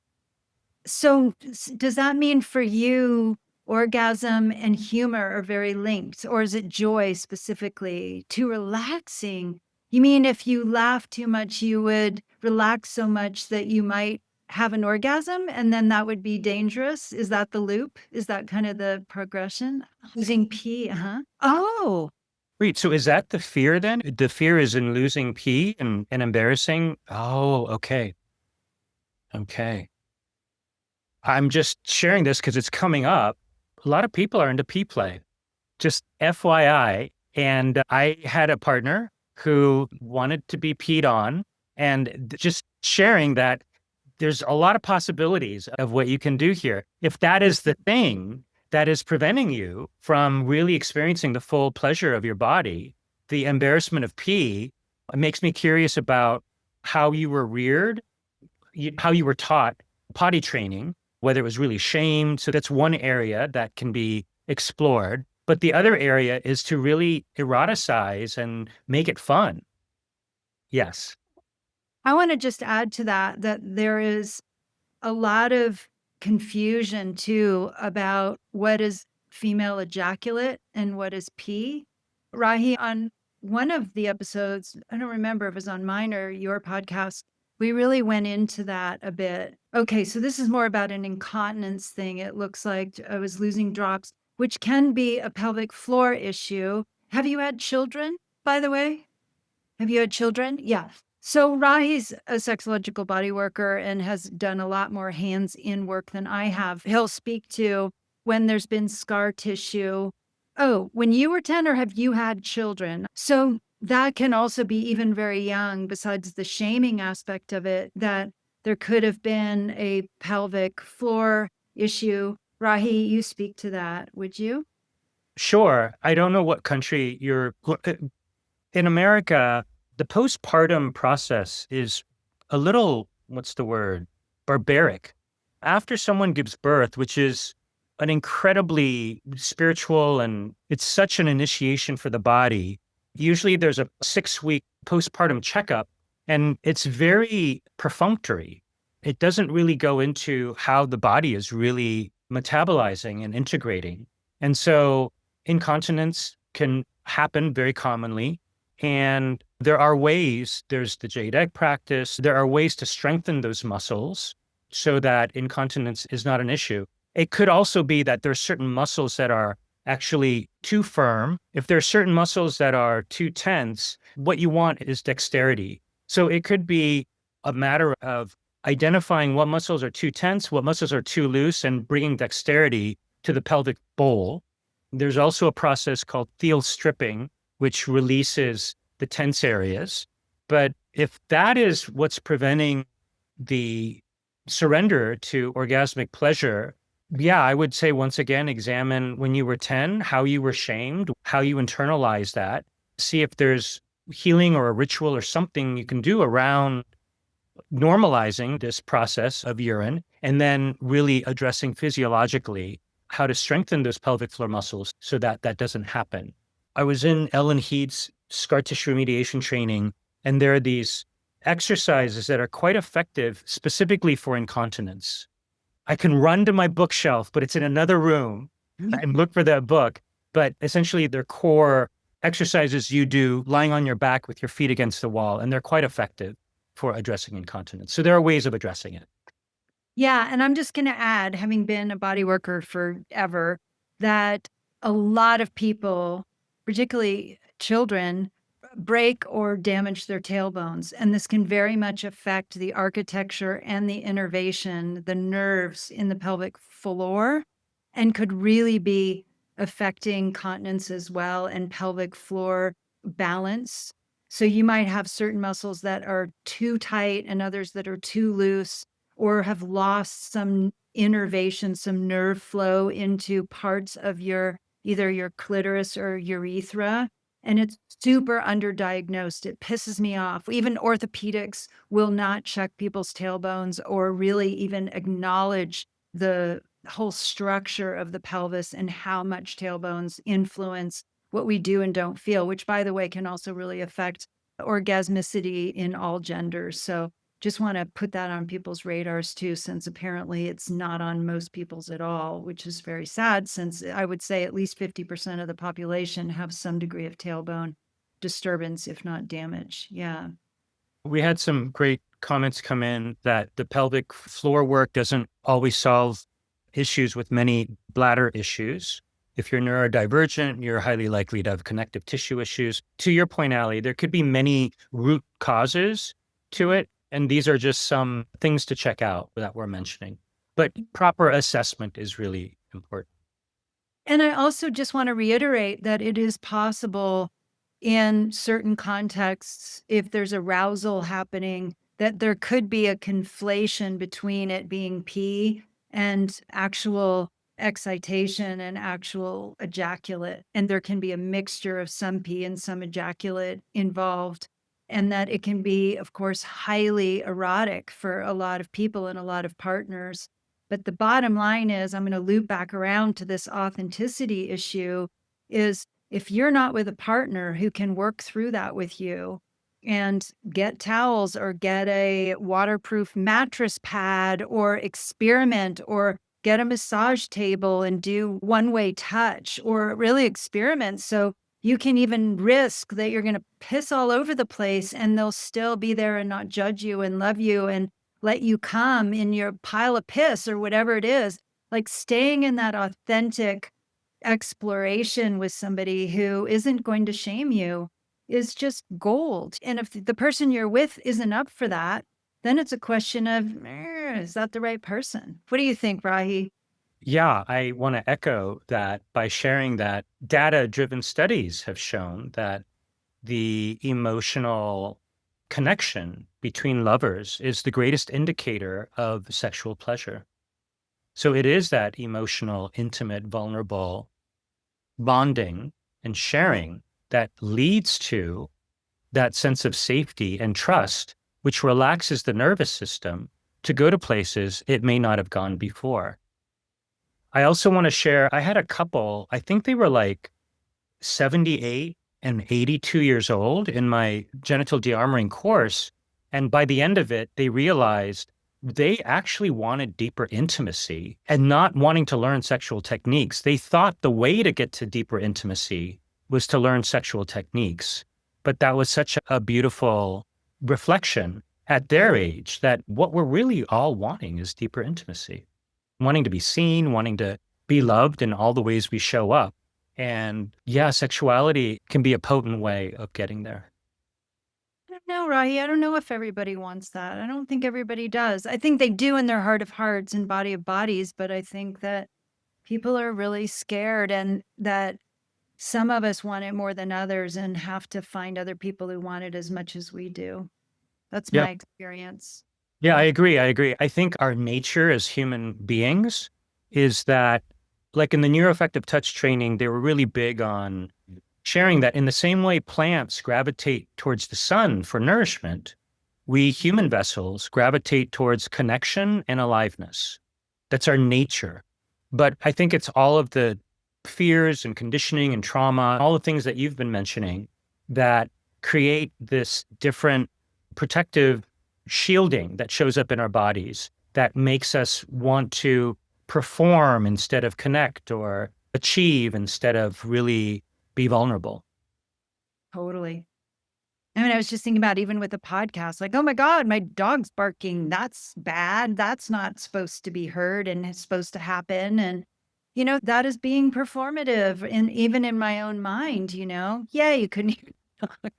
So, does that mean for you, orgasm and humor are very linked, or is it joy specifically? Too relaxing? You mean if you laugh too much, you would relax so much that you might have an orgasm and then that would be dangerous? Is that the loop? Is that kind of the progression? Losing pee, huh? Oh, Wait, so is that the fear then? The fear is in losing pee and embarrassing? Oh, okay. Okay. I'm just sharing this because it's coming up. A lot of people are into pee play, just FYI. And I had a partner who wanted to be peed on, and just sharing that there's a lot of possibilities of what you can do here. If that is the thing that is preventing you from really experiencing the full pleasure of your body, the embarrassment of pee, it makes me curious about how you were reared, how you were taught potty training, whether it was really shamed. So that's one area that can be explored. But the other area is to really eroticize and make it fun. Yes. I want to just add to that that there is a lot of confusion too about what is female ejaculate and what is pee. Rahi, on one of the episodes, I don't remember if it was on mine or your podcast, we really went into that a bit. Okay, so this is more about an incontinence thing. It looks like I was losing drops, which can be a pelvic floor issue. Have you had children, by the way? Have you had children? Yeah. So Rahi's a sexological body worker and has done a lot more hands-in work than I have. He'll speak to when there's been scar tissue. Oh, when you were 10, or have you had children? So that can also be even very young, besides the shaming aspect of it, that there could have been a pelvic floor issue. Rahi, you speak to that, would you? Sure. I don't know what country you're in America. The postpartum process is a little, what's the word? Barbaric. After someone gives birth, which is an incredibly spiritual, and it's such an initiation for the body. Usually there's a 6-week postpartum checkup, and it's very perfunctory. It doesn't really go into how the body is really metabolizing and integrating. And so incontinence can happen very commonly. And there are ways, there's the jade egg practice, there are ways to strengthen those muscles so that incontinence is not an issue. It could also be that there are certain muscles that are actually too firm. If there are certain muscles that are too tense, what you want is dexterity. So it could be a matter of identifying what muscles are too tense, what muscles are too loose, and bringing dexterity to the pelvic bowl. There's also a process called thiel stripping, which releases the tense areas. But if that is what's preventing the surrender to orgasmic pleasure, yeah, I would say once again, examine when you were 10, how you were shamed, how you internalized that, see if there's healing or a ritual or something you can do around normalizing this process of urine, and then really addressing physiologically how to strengthen those pelvic floor muscles so that that doesn't happen. I was in Ellen Heath's scar tissue remediation training, and there are these exercises that are quite effective specifically for incontinence. I can run to my bookshelf, but it's in another room. and look for that book. But essentially, they're core exercises you do lying on your back with your feet against the wall, and they're quite effective for addressing incontinence. So there are ways of addressing it. Yeah, and I'm just going to add, having been a body worker forever, that a lot of people, particularly children, break or damage their tailbones. And this can very much affect the architecture and the innervation, the nerves in the pelvic floor, and could really be affecting continence as well and pelvic floor balance. So you might have certain muscles that are too tight and others that are too loose, or have lost some innervation, some nerve flow into parts of your either your clitoris or urethra. And it's super underdiagnosed. It pisses me off. Even orthopedics will not check people's tailbones or really even acknowledge the whole structure of the pelvis and how much tailbones influence what we do and don't feel, which, by the way, can also really affect orgasmicity in all genders. So just want to put that on people's radars too, since apparently it's not on most people's at all, which is very sad, since I would say at least 50% of the population have some degree of tailbone disturbance, if not damage. Yeah. We had some great comments come in that the pelvic floor work doesn't always solve issues with many bladder issues. If you're neurodivergent, you're highly likely to have connective tissue issues. To your point, Allie, there could be many root causes to it. And these are just some things to check out that we're mentioning. But proper assessment is really important. And I also just want to reiterate that it is possible in certain contexts, if there's arousal happening, that there could be a conflation between it being pee and actual excitation and actual ejaculate. And there can be a mixture of some pee and some ejaculate involved. And that it can be, of course, highly erotic for a lot of people and a lot of partners. But the bottom line is, I'm going to loop back around to this authenticity issue, is if you're not with a partner who can work through that with you and get towels or get a waterproof mattress pad or experiment or get a massage table and do one-way touch or really experiment, so you can even risk that you're going to piss all over the place and they'll still be there and not judge you and love you and let you come in your pile of piss or whatever it is. Like, staying in that authentic exploration with somebody who isn't going to shame you is just gold. And if the person you're with isn't up for that, then it's a question of, is that the right person? What do you think, Rahi? Yeah, I want to echo that by sharing that data-driven studies have shown that the emotional connection between lovers is the greatest indicator of sexual pleasure. So it is that emotional, intimate, vulnerable bonding and sharing that leads to that sense of safety and trust, which relaxes the nervous system to go to places it may not have gone before. I also want to share, I had a couple, I think they were like 78 and 82 years old in my genital de-armoring course. And by the end of it, they realized they actually wanted deeper intimacy and not wanting to learn sexual techniques. They thought the way to get to deeper intimacy was to learn sexual techniques. But that was such a beautiful reflection at their age that what we're really all wanting is deeper intimacy, wanting to be seen, wanting to be loved in all the ways we show up. And yeah, sexuality can be a potent way of getting there. I don't know, Rahi. I don't know if everybody wants that. I don't think everybody does. I think they do in their heart of hearts and body of bodies, but I think that people are really scared and that some of us want it more than others and have to find other people who want it as much as we do. That's Yeah. my experience. Yeah, I agree. I agree. I think our nature as human beings is that, like in the neuroaffective touch training, they were really big on sharing that in the same way plants gravitate towards the sun for nourishment, we human vessels gravitate towards connection and aliveness. That's our nature. But I think it's all of the fears and conditioning and trauma, all the things that you've been mentioning that create this different protective shielding that shows up in our bodies that makes us want to perform instead of connect, or achieve instead of really be vulnerable. Totally. I mean, I was just thinking about even with the podcast, like, oh my God, my dog's barking. That's bad. That's not supposed to be heard and it's supposed to happen. And, that is being performative. And even in my own mind, yeah, you couldn't even talk.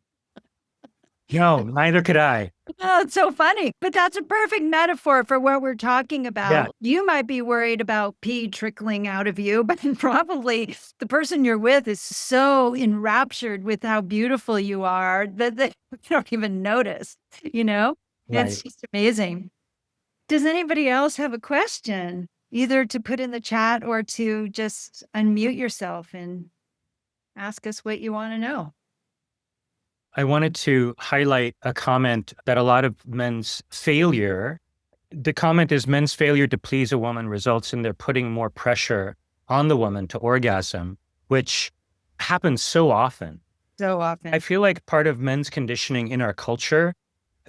No, neither could I. Oh, it's so funny. But that's a perfect metaphor for what we're talking Yeah, about. You might be worried about pee trickling out of you, but probably the person you're with is so enraptured with how beautiful you are that they don't even notice, you know? right. It's just amazing. Does anybody else have a question, either to put in the chat or to just unmute yourself and ask us what you want to know? I wanted to highlight a comment that a lot of men's failure, the comment is men's failure to please a woman results in their putting more pressure on the woman to orgasm, which happens so often. So I often. feel like part of men's conditioning in our culture,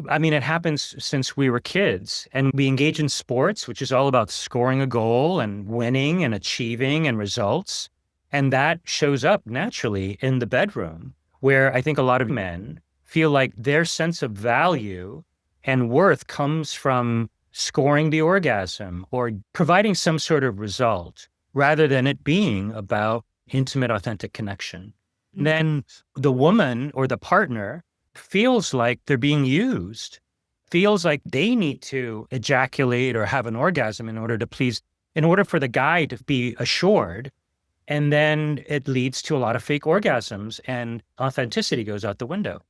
I mean, it happens since we were kids and we engage in sports, which is all about scoring a goal and winning and achieving and results. And that shows up naturally in the bedroom, where I think a lot of men feel like their sense of value and worth comes from scoring the orgasm or providing some sort of result rather than it being about intimate, authentic connection. And Mm. then the woman or the partner feels like they're being used, feels like they need to ejaculate or have an orgasm in order to please, in order for the guy to be assured. And then it leads to a lot of fake orgasms and authenticity goes out the window.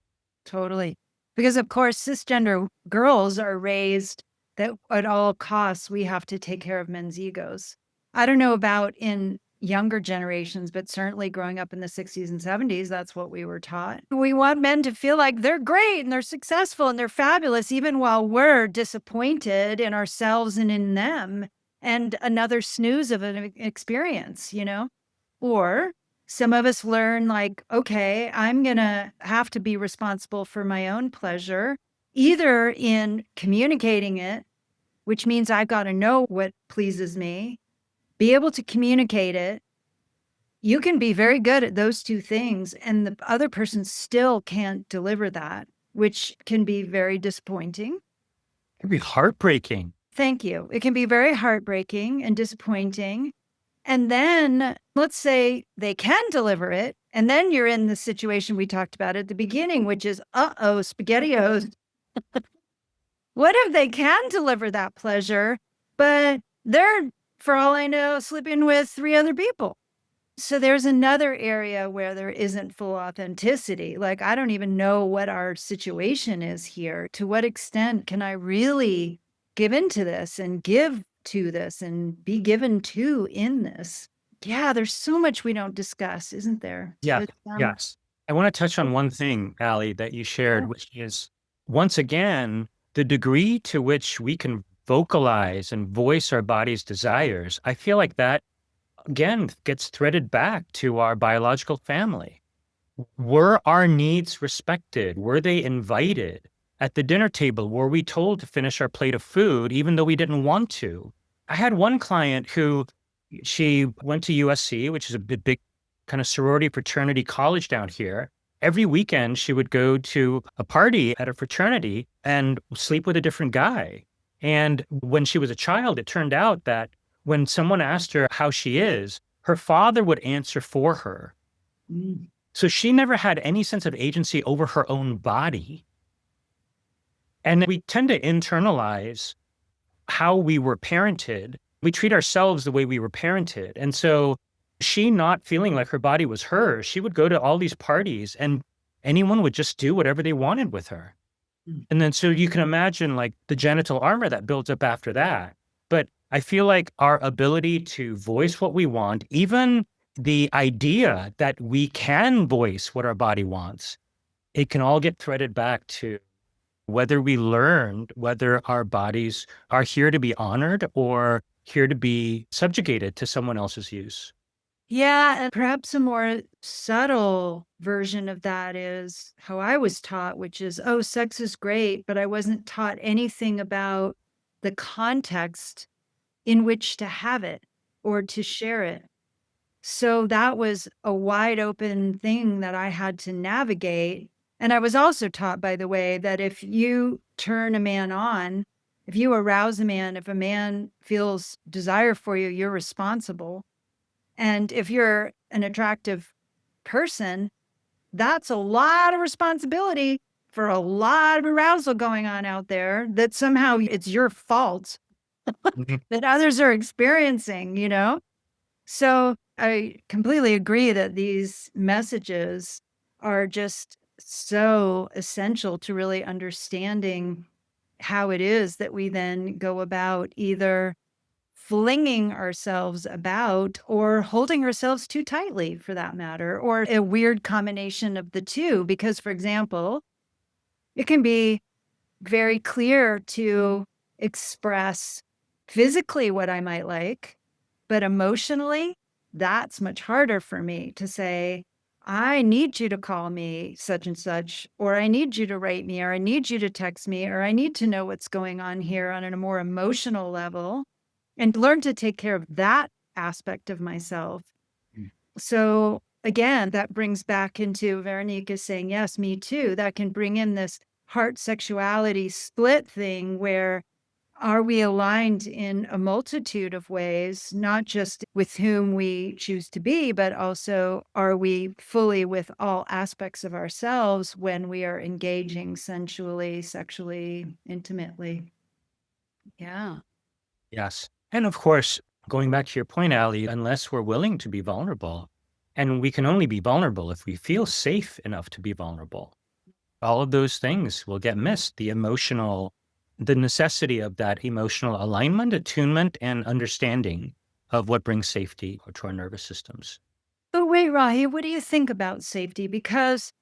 Totally. Because of course, cisgender girls are raised that at all costs, we have to take care of men's egos. I don't know about in younger generations, but certainly growing up in the 60s and 70s, that's what we were taught. We want men to feel like they're great and they're successful and they're fabulous, even while we're disappointed in ourselves and in them. And another snooze of an experience. Or some of us learn like, okay, I'm going to have to be responsible for my own pleasure, either in communicating it, which means I've got to know what pleases me, be able to communicate it. You can be very good at those two things, and the other person still can't deliver that, which can be very disappointing. It'd be heartbreaking. Thank you. It can be very heartbreaking and disappointing. And then let's say they can deliver it. And then you're in the situation we talked about at the beginning, which is, uh-oh, SpaghettiOs. What if they can deliver that pleasure, but they're, for all I know, sleeping with 3 other people? So there's another area where there isn't full authenticity. Like, I don't even know what our situation is here. To what extent can I really give into this and give to this and be given to in this? Yeah, there's so much we don't discuss, isn't there? So Yeah. it's, Yes. I want to touch on one thing, Allie, that you shared, which is once again, the degree to which we can vocalize and voice our body's desires. I feel like that again gets threaded back to our biological family. Were our needs respected? Were they invited? At the dinner table, were we told to finish our plate of food even though we didn't want to? I had one client who she went to USC, which is a big kind of sorority fraternity college down here. Every weekend, she would go to a party at a fraternity and sleep with a different guy. And when she was a child, it turned out that when someone asked her how she is, her father would answer for her. mm, So she never had any sense of agency over her own body. And we tend to internalize how we were parented. We treat ourselves the way we were parented. And so she not feeling like her body was hers, she would go to all these parties and anyone would just do whatever they wanted with her. mm. And then so you can imagine like the genital armor that builds up after that. But I feel like our ability to voice what we want, even the idea that we can voice what our body wants, it can all get threaded back to whether we learned whether our bodies are here to be honored or here to be subjugated to someone else's use. Yeah, and perhaps a more subtle version of that is how I was taught, which is, oh, sex is great, but I wasn't taught anything about the context in which to have it or to share it. So that was a wide open thing that I had to navigate. And I was also taught, by the way, that if you turn a man on, if you arouse a man, if a man feels desire for you, you're responsible. And if you're an attractive person, that's a lot of responsibility for a lot of arousal going on out there that somehow it's your fault Mhm. that others are experiencing, you know? So I completely agree that these messages are just so essential to really understanding how it is that we then go about either flinging ourselves about or holding ourselves too tightly for that matter, or a weird combination of the two. Because, for example, it can be very clear to express physically what I might like, but emotionally, that's much harder for me to say, I need you to call me such and such, or I need you to write me, or I need you to text me, or I need to know what's going on here on a more emotional level and learn to take care of that aspect of myself. Mm. So again, that brings back into Veronique saying, yes, me too. That can bring in this heart sexuality split thing where are we aligned in a multitude of ways, not just with whom we choose to be, but also are we fully with all aspects of ourselves when we are engaging sensually, sexually, intimately? Yeah. Yes. And of course, going back to your point, Ali, unless we're willing to be vulnerable, and we can only be vulnerable if we feel safe enough to be vulnerable, all of those things will get missed. The necessity of that emotional alignment, attunement, and understanding of what brings safety to our nervous systems. But wait, Rahi, what do you think about safety? Because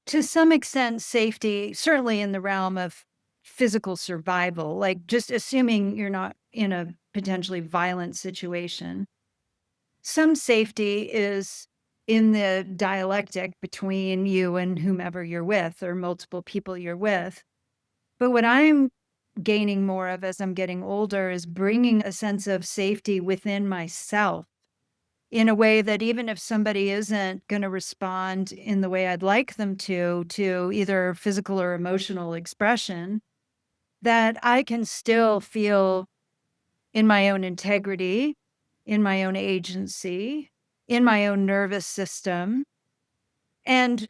to some extent, safety, certainly in the realm of physical survival, like just assuming you're not in a potentially violent situation, some safety is in the dialectic between you and whomever you're with or multiple people you're with. But what I'm gaining more of as I'm getting older is bringing a sense of safety within myself in a way that even if somebody isn't going to respond in the way I'd like them to either physical or emotional expression, that I can still feel in my own integrity, in my own agency, in my own nervous system, and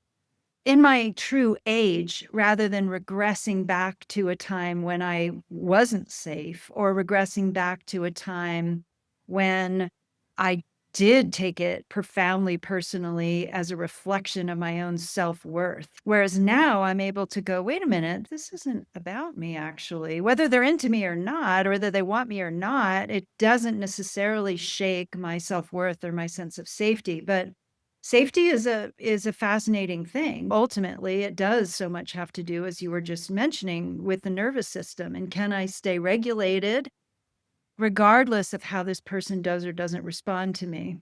in my true age, rather than regressing back to a time when I wasn't safe or regressing back to a time when I did take it profoundly personally as a reflection of my own self-worth. Whereas now I'm able to go, wait a minute, this isn't about me actually. Whether they're into me or not, or whether they want me or not, it doesn't necessarily shake my self-worth or my sense of safety. But safety is a fascinating thing. Ultimately, it does so much have to do, as you were just mentioning, with the nervous system. And can I stay regulated regardless of how this person does or doesn't respond to me?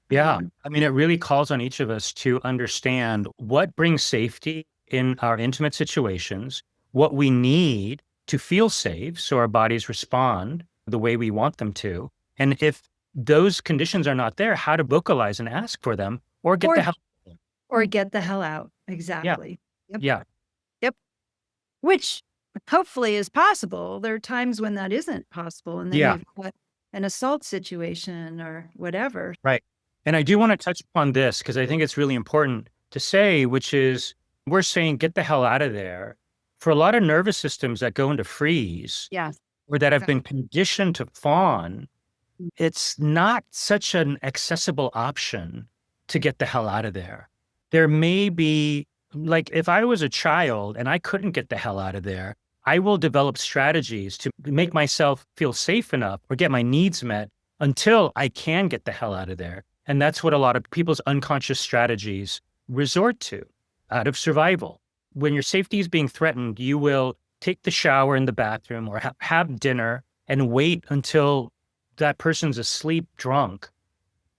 Yeah. I mean, it really calls on each of us to understand what brings safety in our intimate situations, what we need to feel safe so our bodies respond the way we want them to. And if those conditions are not there, how to vocalize and ask for them or get Or the help. or get the hell out. Yeah. Exactly. Yep. Yeah. Yep. Which hopefully is possible. There are times when that isn't possible, and then Yeah. you've got an assault situation or whatever. Right. And I do want to touch upon this because I think it's really important to say, which is we're saying get the hell out of there. For a lot of nervous systems that go into freeze Yes. or that have been conditioned to fawn, it's not such an accessible option to get the hell out of there. There may be, like, if I was a child and I couldn't get the hell out of there, I will develop strategies to make myself feel safe enough or get my needs met until I can get the hell out of there. And that's what a lot of people's unconscious strategies resort to out of survival. When your safety is being threatened, you will take the shower in the bathroom or have dinner and wait until that person's asleep drunk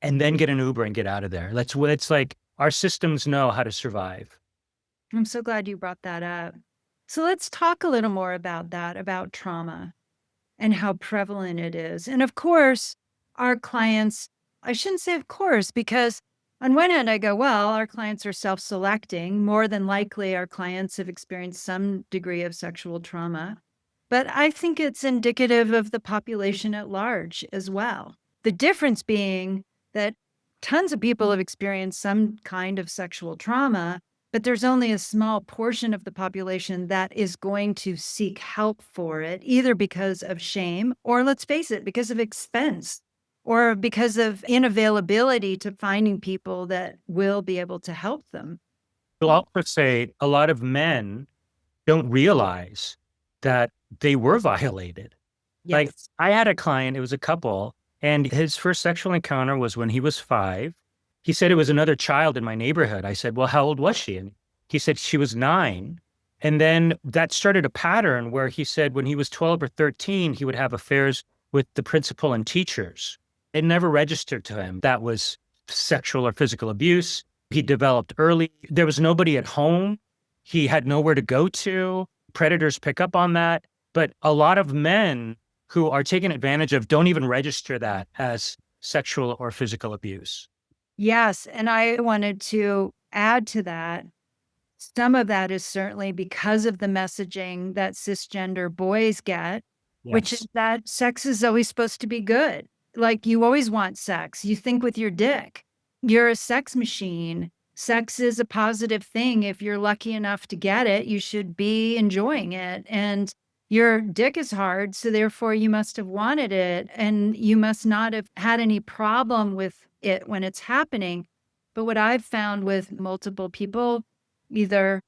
and then get an Uber and get out of there. That's what it's like. Our systems know how to survive. I'm so glad you brought that up. So let's talk a little more about that, about trauma and how prevalent it is. And of course, our clients I shouldn't say of course, because on one hand, I go, well, our clients are self-selecting. More than likely, our clients have experienced some degree of sexual trauma. But I think it's indicative of the population at large as well. The difference being that tons of people have experienced some kind of sexual trauma, but there's only a small portion of the population that is going to seek help for it, either because of shame or, let's face it, because of expense or because of inavailability to finding people that will be able to help them. I'll also say a lot of men don't realize that they were violated. Like, Yes. I had a client, it was a couple, and his first sexual encounter was when he was 5. He said it was another child in my neighborhood. I said, "Well, how old was she?" And he said she was 9. And then that started a pattern where he said when he was 12 or 13, he would have affairs with the principal and teachers. It never registered to him that was sexual or physical abuse. He developed early. There was nobody at home. He had nowhere to go to. Predators pick up on that. But a lot of men who are taken advantage of don't even register that as sexual or physical abuse. Yes. And I wanted to add to that. Some of that is certainly because of the messaging that cisgender boys get, which is Yes. that sex is always supposed to be good. Like you always want sex. You think with your dick. You're a sex machine. Sex is a positive thing. If you're lucky enough to get it, you should be enjoying it. And your dick is hard. So therefore, you must have wanted it. And you must not have had any problem with it when it's happening. But what I've found with multiple people, either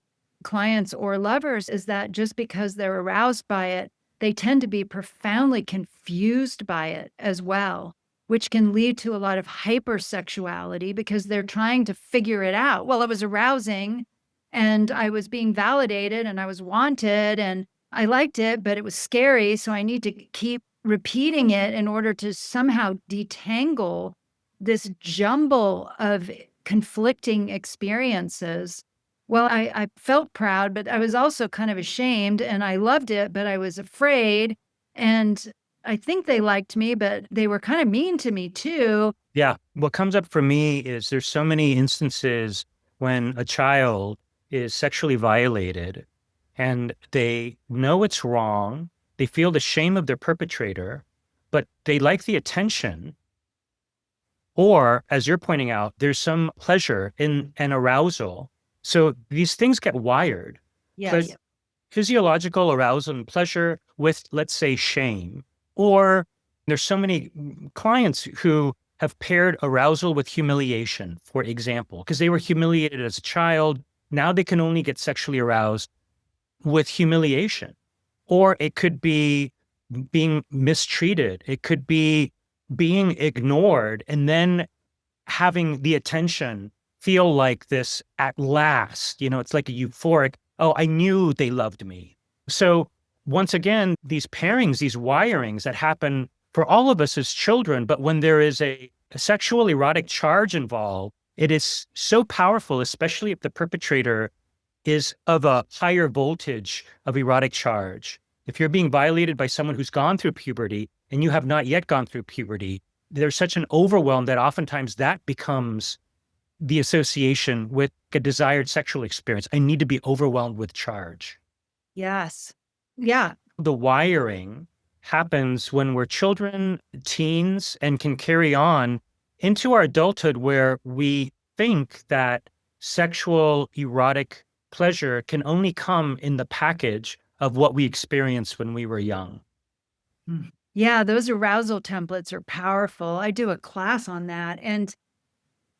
clients or lovers, is that just because they're aroused by it, they tend to be profoundly confused by it as well, which can lead to a lot of hypersexuality because they're trying to figure it out. Well, it was arousing and I was being validated and I was wanted and I liked it, but it was scary. So I need to keep repeating it in order to somehow detangle this jumble of conflicting experiences. Well, I felt proud, but I was also kind of ashamed and I loved it, but I was afraid. And I think they liked me, but they were kind of mean to me too. Yeah. What comes up for me is there's so many instances when a child is sexually violated and they know it's wrong. They feel the shame of their perpetrator, but they like the attention. Or, as you're pointing out, there's some pleasure in an arousal. So these things get wired. Ple- Yes. Physiological arousal and pleasure with, let's say, shame. Or there's so many clients who have paired arousal with humiliation, for example, because they were humiliated as a child. Now they can only get sexually aroused with humiliation. Or it could be being mistreated. It could be being ignored and then having the attention feel like this at last. It's like a euphoric, oh, I knew they loved me. So once again, these pairings, these wirings that happen for all of us as children, but when there is a sexual erotic charge involved, it is so powerful, especially if the perpetrator is of a higher voltage of erotic charge. If you're being violated by someone who's gone through puberty and you have not yet gone through puberty, there's such an overwhelm that oftentimes that becomes the association with a desired sexual experience. I need to be overwhelmed with charge. Yes. Yeah. The wiring happens when we're children, teens, and can carry on into our adulthood where we think that sexual erotic pleasure can only come in the package of what we experienced when we were young. Mm. Yeah. Those arousal templates are powerful. I do a class on that. And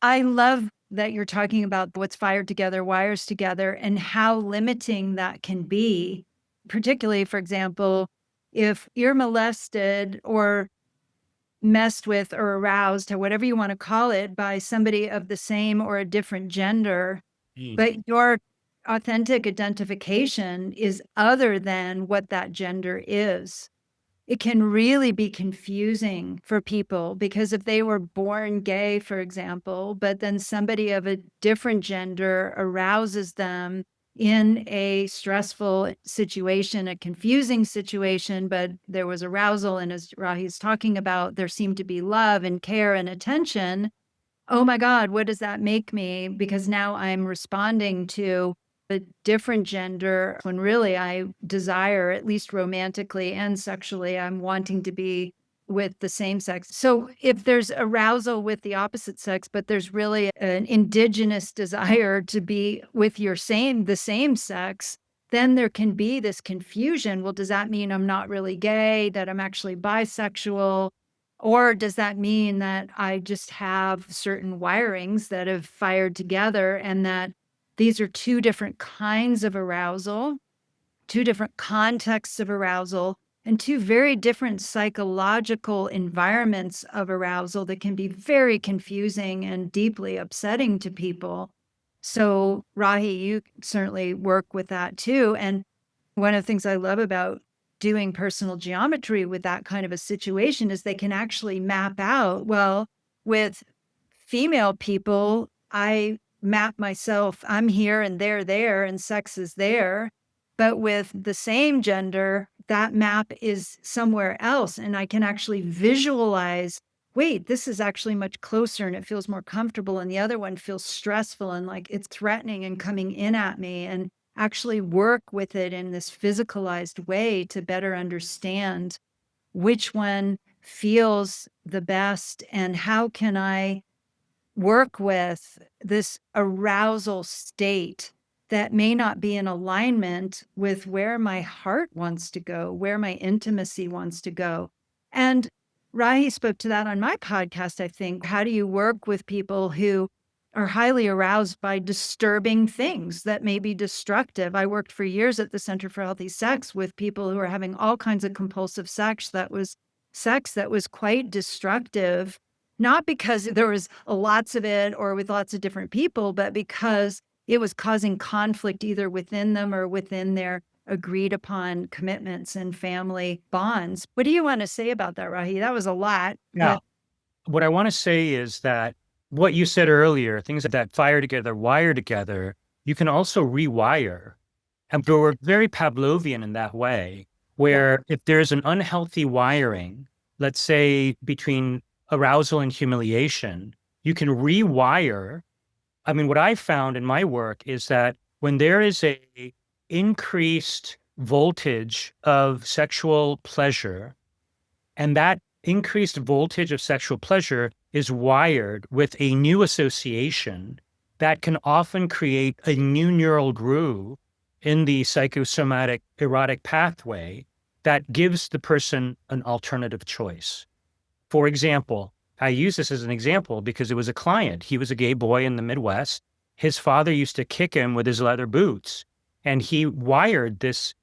I love that you're talking about what's fired together, wires together, and how limiting that can be. Particularly, for example, if you're molested or messed with or aroused or whatever you want to call it by somebody of the same or a different gender, Mm. but your authentic identification is other than what that gender is. It can really be confusing for people because if they were born gay, for example, but then somebody of a different gender arouses them in a stressful situation, a confusing situation, but there was arousal. And as Rahi's talking about, there seemed to be love and care and attention. Oh my God, what does that make me? Because now I'm responding to a different gender when really I desire, at least romantically and sexually, I'm wanting to be with the same sex. So if there's arousal with the opposite sex, but there's really an indigenous desire to be with the same sex, then there can be this confusion. Well, does that mean I'm not really gay, that I'm actually bisexual? Or does that mean that I just have certain wirings that have fired together and that these are two different kinds of arousal, two different contexts of arousal, and two very different psychological environments of arousal that can be very confusing and deeply upsetting to people? So, Rahi, you certainly work with that too. And one of the things I love about doing personal geometry with that kind of a situation is they can actually map out, well, with female people, I map myself, I'm here and they're there and sex is there. But with the same gender, that map is somewhere else. And I can actually visualize, wait, this is actually much closer and it feels more comfortable. And the other one feels stressful and like it's threatening and coming in at me. And actually work with it in this physicalized way to better understand which one feels the best and how can I work with this arousal state that may not be in alignment with where my heart wants to go, where my intimacy wants to go. And Rahi spoke to that on my podcast, I think. How do you work with people who are highly aroused by disturbing things that may be destructive? I worked for years at the Center for Healthy Sex with people who are having all kinds of compulsive sex that was quite destructive, not because there was lots of it or with lots of different people, but because it was causing conflict either within them or within their agreed upon commitments and family bonds. What do you want to say about that, Rahi? That was a lot, Yeah. but What I want to say is that what you said earlier, things that fire together, wire together, you can also rewire. And we're very Pavlovian in that way, yeah, where if there's an unhealthy wiring, let's say between arousal and humiliation, you can rewire. I mean, what I found in my work is that when there is a increased voltage of sexual pleasure, and that increased voltage of sexual pleasure is wired with a new association that can often create a new neural groove in the psychosomatic erotic pathway that gives the person an alternative choice. For example, I use this as an example because it was a client. He was a gay boy in the Midwest. His father used to kick him with his leather boots, and he wired this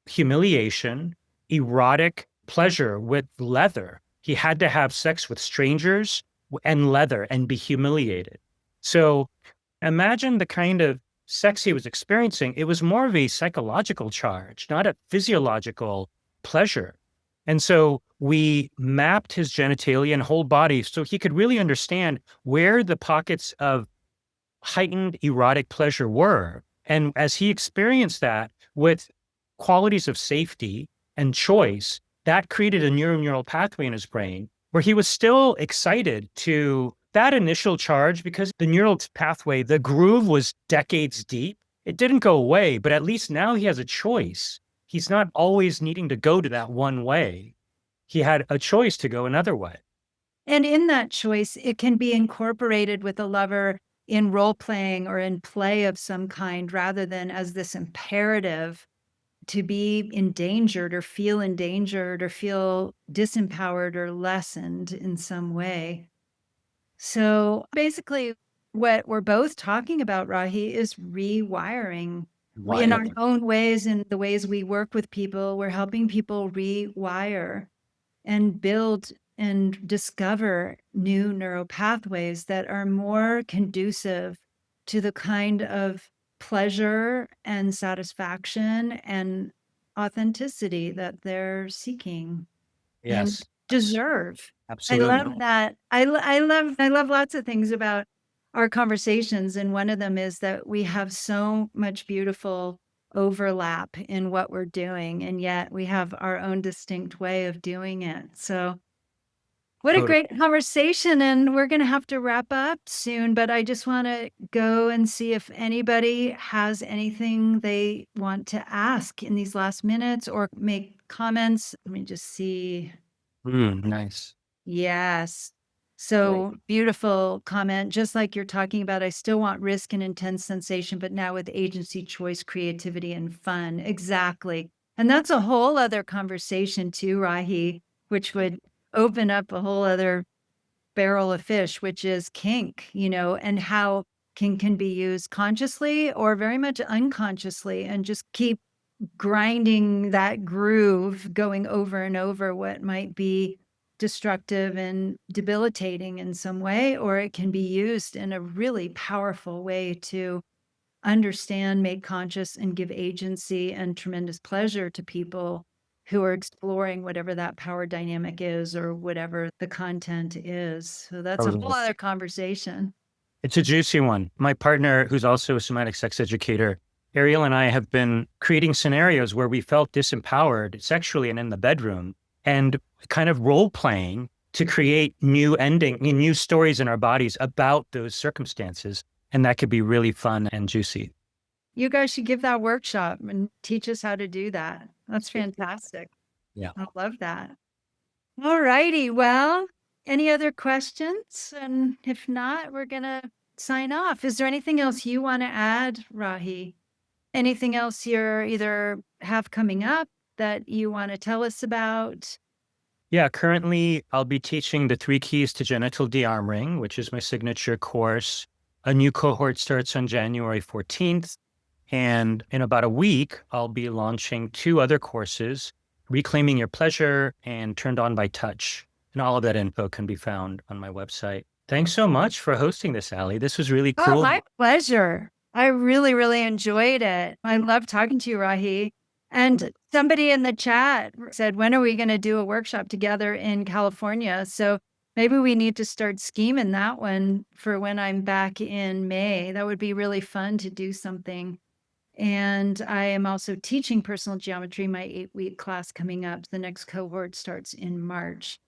humiliation, erotic pleasure with leather. He had to have sex with strangers and leather and be humiliated. So imagine the kind of sex he was experiencing. It was more of a psychological charge, not a physiological pleasure. And so we mapped his genitalia and whole body so he could really understand where the pockets of heightened erotic pleasure were. And as he experienced that with qualities of safety and choice, that created a neural pathway in his brain where he was still excited to that initial charge because the neural pathway, the groove was decades deep. It didn't go away, but at least now he has a choice. He's not always needing to go to that one way. He had a choice to go another way. and in that choice, it can be incorporated with a lover in role playing or in play of some kind rather than as this imperative to be endangered or feel disempowered or lessened in some way. So basically, what we're both talking about, Rahi, is rewiring. We, in our Wiring. own ways, in the ways we work with people, we're helping people rewire and build and discover new neural pathways that are more conducive to the kind of pleasure and satisfaction and authenticity that they're seeking and Yes, deserve. I absolutely. love that. I love lots of things about our conversations. And one of them is that we have so much beautiful overlap in what we're doing, and yet we have our own distinct way of doing it. So what a Totally. great conversation. And we're going to have to wrap up soon, but I just want to go and see if anybody has anything they want to ask in these last minutes or make comments. Let me just see. Nice. Yes. So beautiful comment. Just like you're talking about, I still want risk and intense sensation, but now with agency, choice, creativity, and fun. Exactly. And that's a whole other conversation too, Rahi, which would open up a whole other barrel of fish, which is kink, and how kink can be used consciously or very much unconsciously, and just keep grinding that groove, going over and over what might be destructive and debilitating in some way, or it can be used in a really powerful way to understand, make conscious, and give agency and tremendous pleasure to people who are exploring whatever that power dynamic is or whatever the content is. So that's a whole other conversation. It's a juicy one. My partner, who's also a somatic sex educator, Ariel, and I have been creating scenarios where we felt disempowered sexually and in the bedroom, and kind of role playing to create new stories in our bodies about those circumstances. And that could be really fun and juicy. You guys should give that workshop and teach us how to do that. That's fantastic. Yeah. I love that. All righty. Well, any other questions? And if not, we're going to sign off. Is there anything else you want to add, Rahi? Anything else you're either have coming up that you want to tell us about? Yeah, currently I'll be teaching the 3 keys to genital de-armoring, which is my signature course. A new cohort starts on January 14th. And in about a week, I'll be launching 2 other courses, Reclaiming Your Pleasure and Turned On by Touch. And all of that info can be found on my website. Thanks so much for hosting this, Allie. This was really cool. Oh, my pleasure. I really, really enjoyed it. I love talking to you, Rahi. And somebody in the chat said, when are we going to do a workshop together in California? So maybe we need to start scheming that one for when I'm back in May. That would be really fun to do something. And I am also teaching personal geometry, my 8-week class coming up. The next cohort starts in March.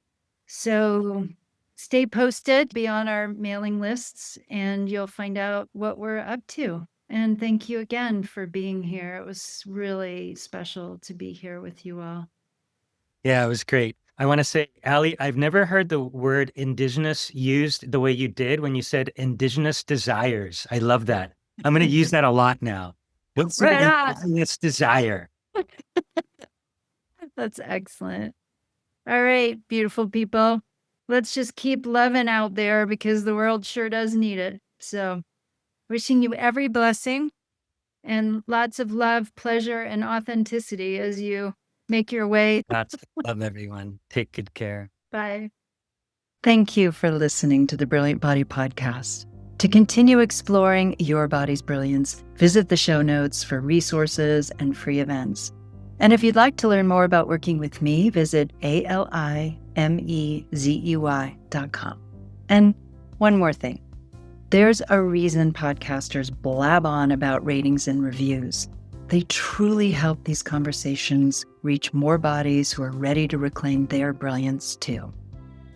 So stay posted, be on our mailing lists, and you'll find out what we're up to. And thank you again for being here. It was really special to be here with you all. Yeah, it was great. I want to say, Allie, I've never heard the word indigenous used the way you did when you said indigenous desires. I love that. I'm going to use that a lot now. What's Right an on. indigenous desire? That's excellent. All right, beautiful people. Let's just keep loving out there because the world sure does need it. So wishing you every blessing and lots of love, pleasure, and authenticity as you make your way. Lots of love, everyone. Take good care. Bye. Thank you for listening to the Brilliant Body Podcast. To continue exploring your body's brilliance, visit the show notes for resources and free events. And if you'd like to learn more about working with me, visit alimezey.com. And one more thing. There's a reason podcasters blab on about ratings and reviews. They truly help these conversations reach more bodies who are ready to reclaim their brilliance too.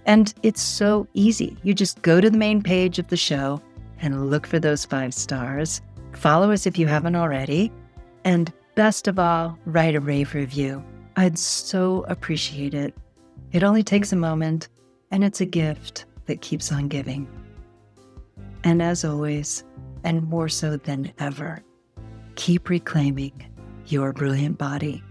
And it's so easy. You just go to the main page of the show and look for those 5 stars. Follow us if you haven't already. And best of all, write a rave review. I'd so appreciate it. It only takes a moment, and it's a gift that keeps on giving. And as always, and more so than ever, keep reclaiming your brilliant body.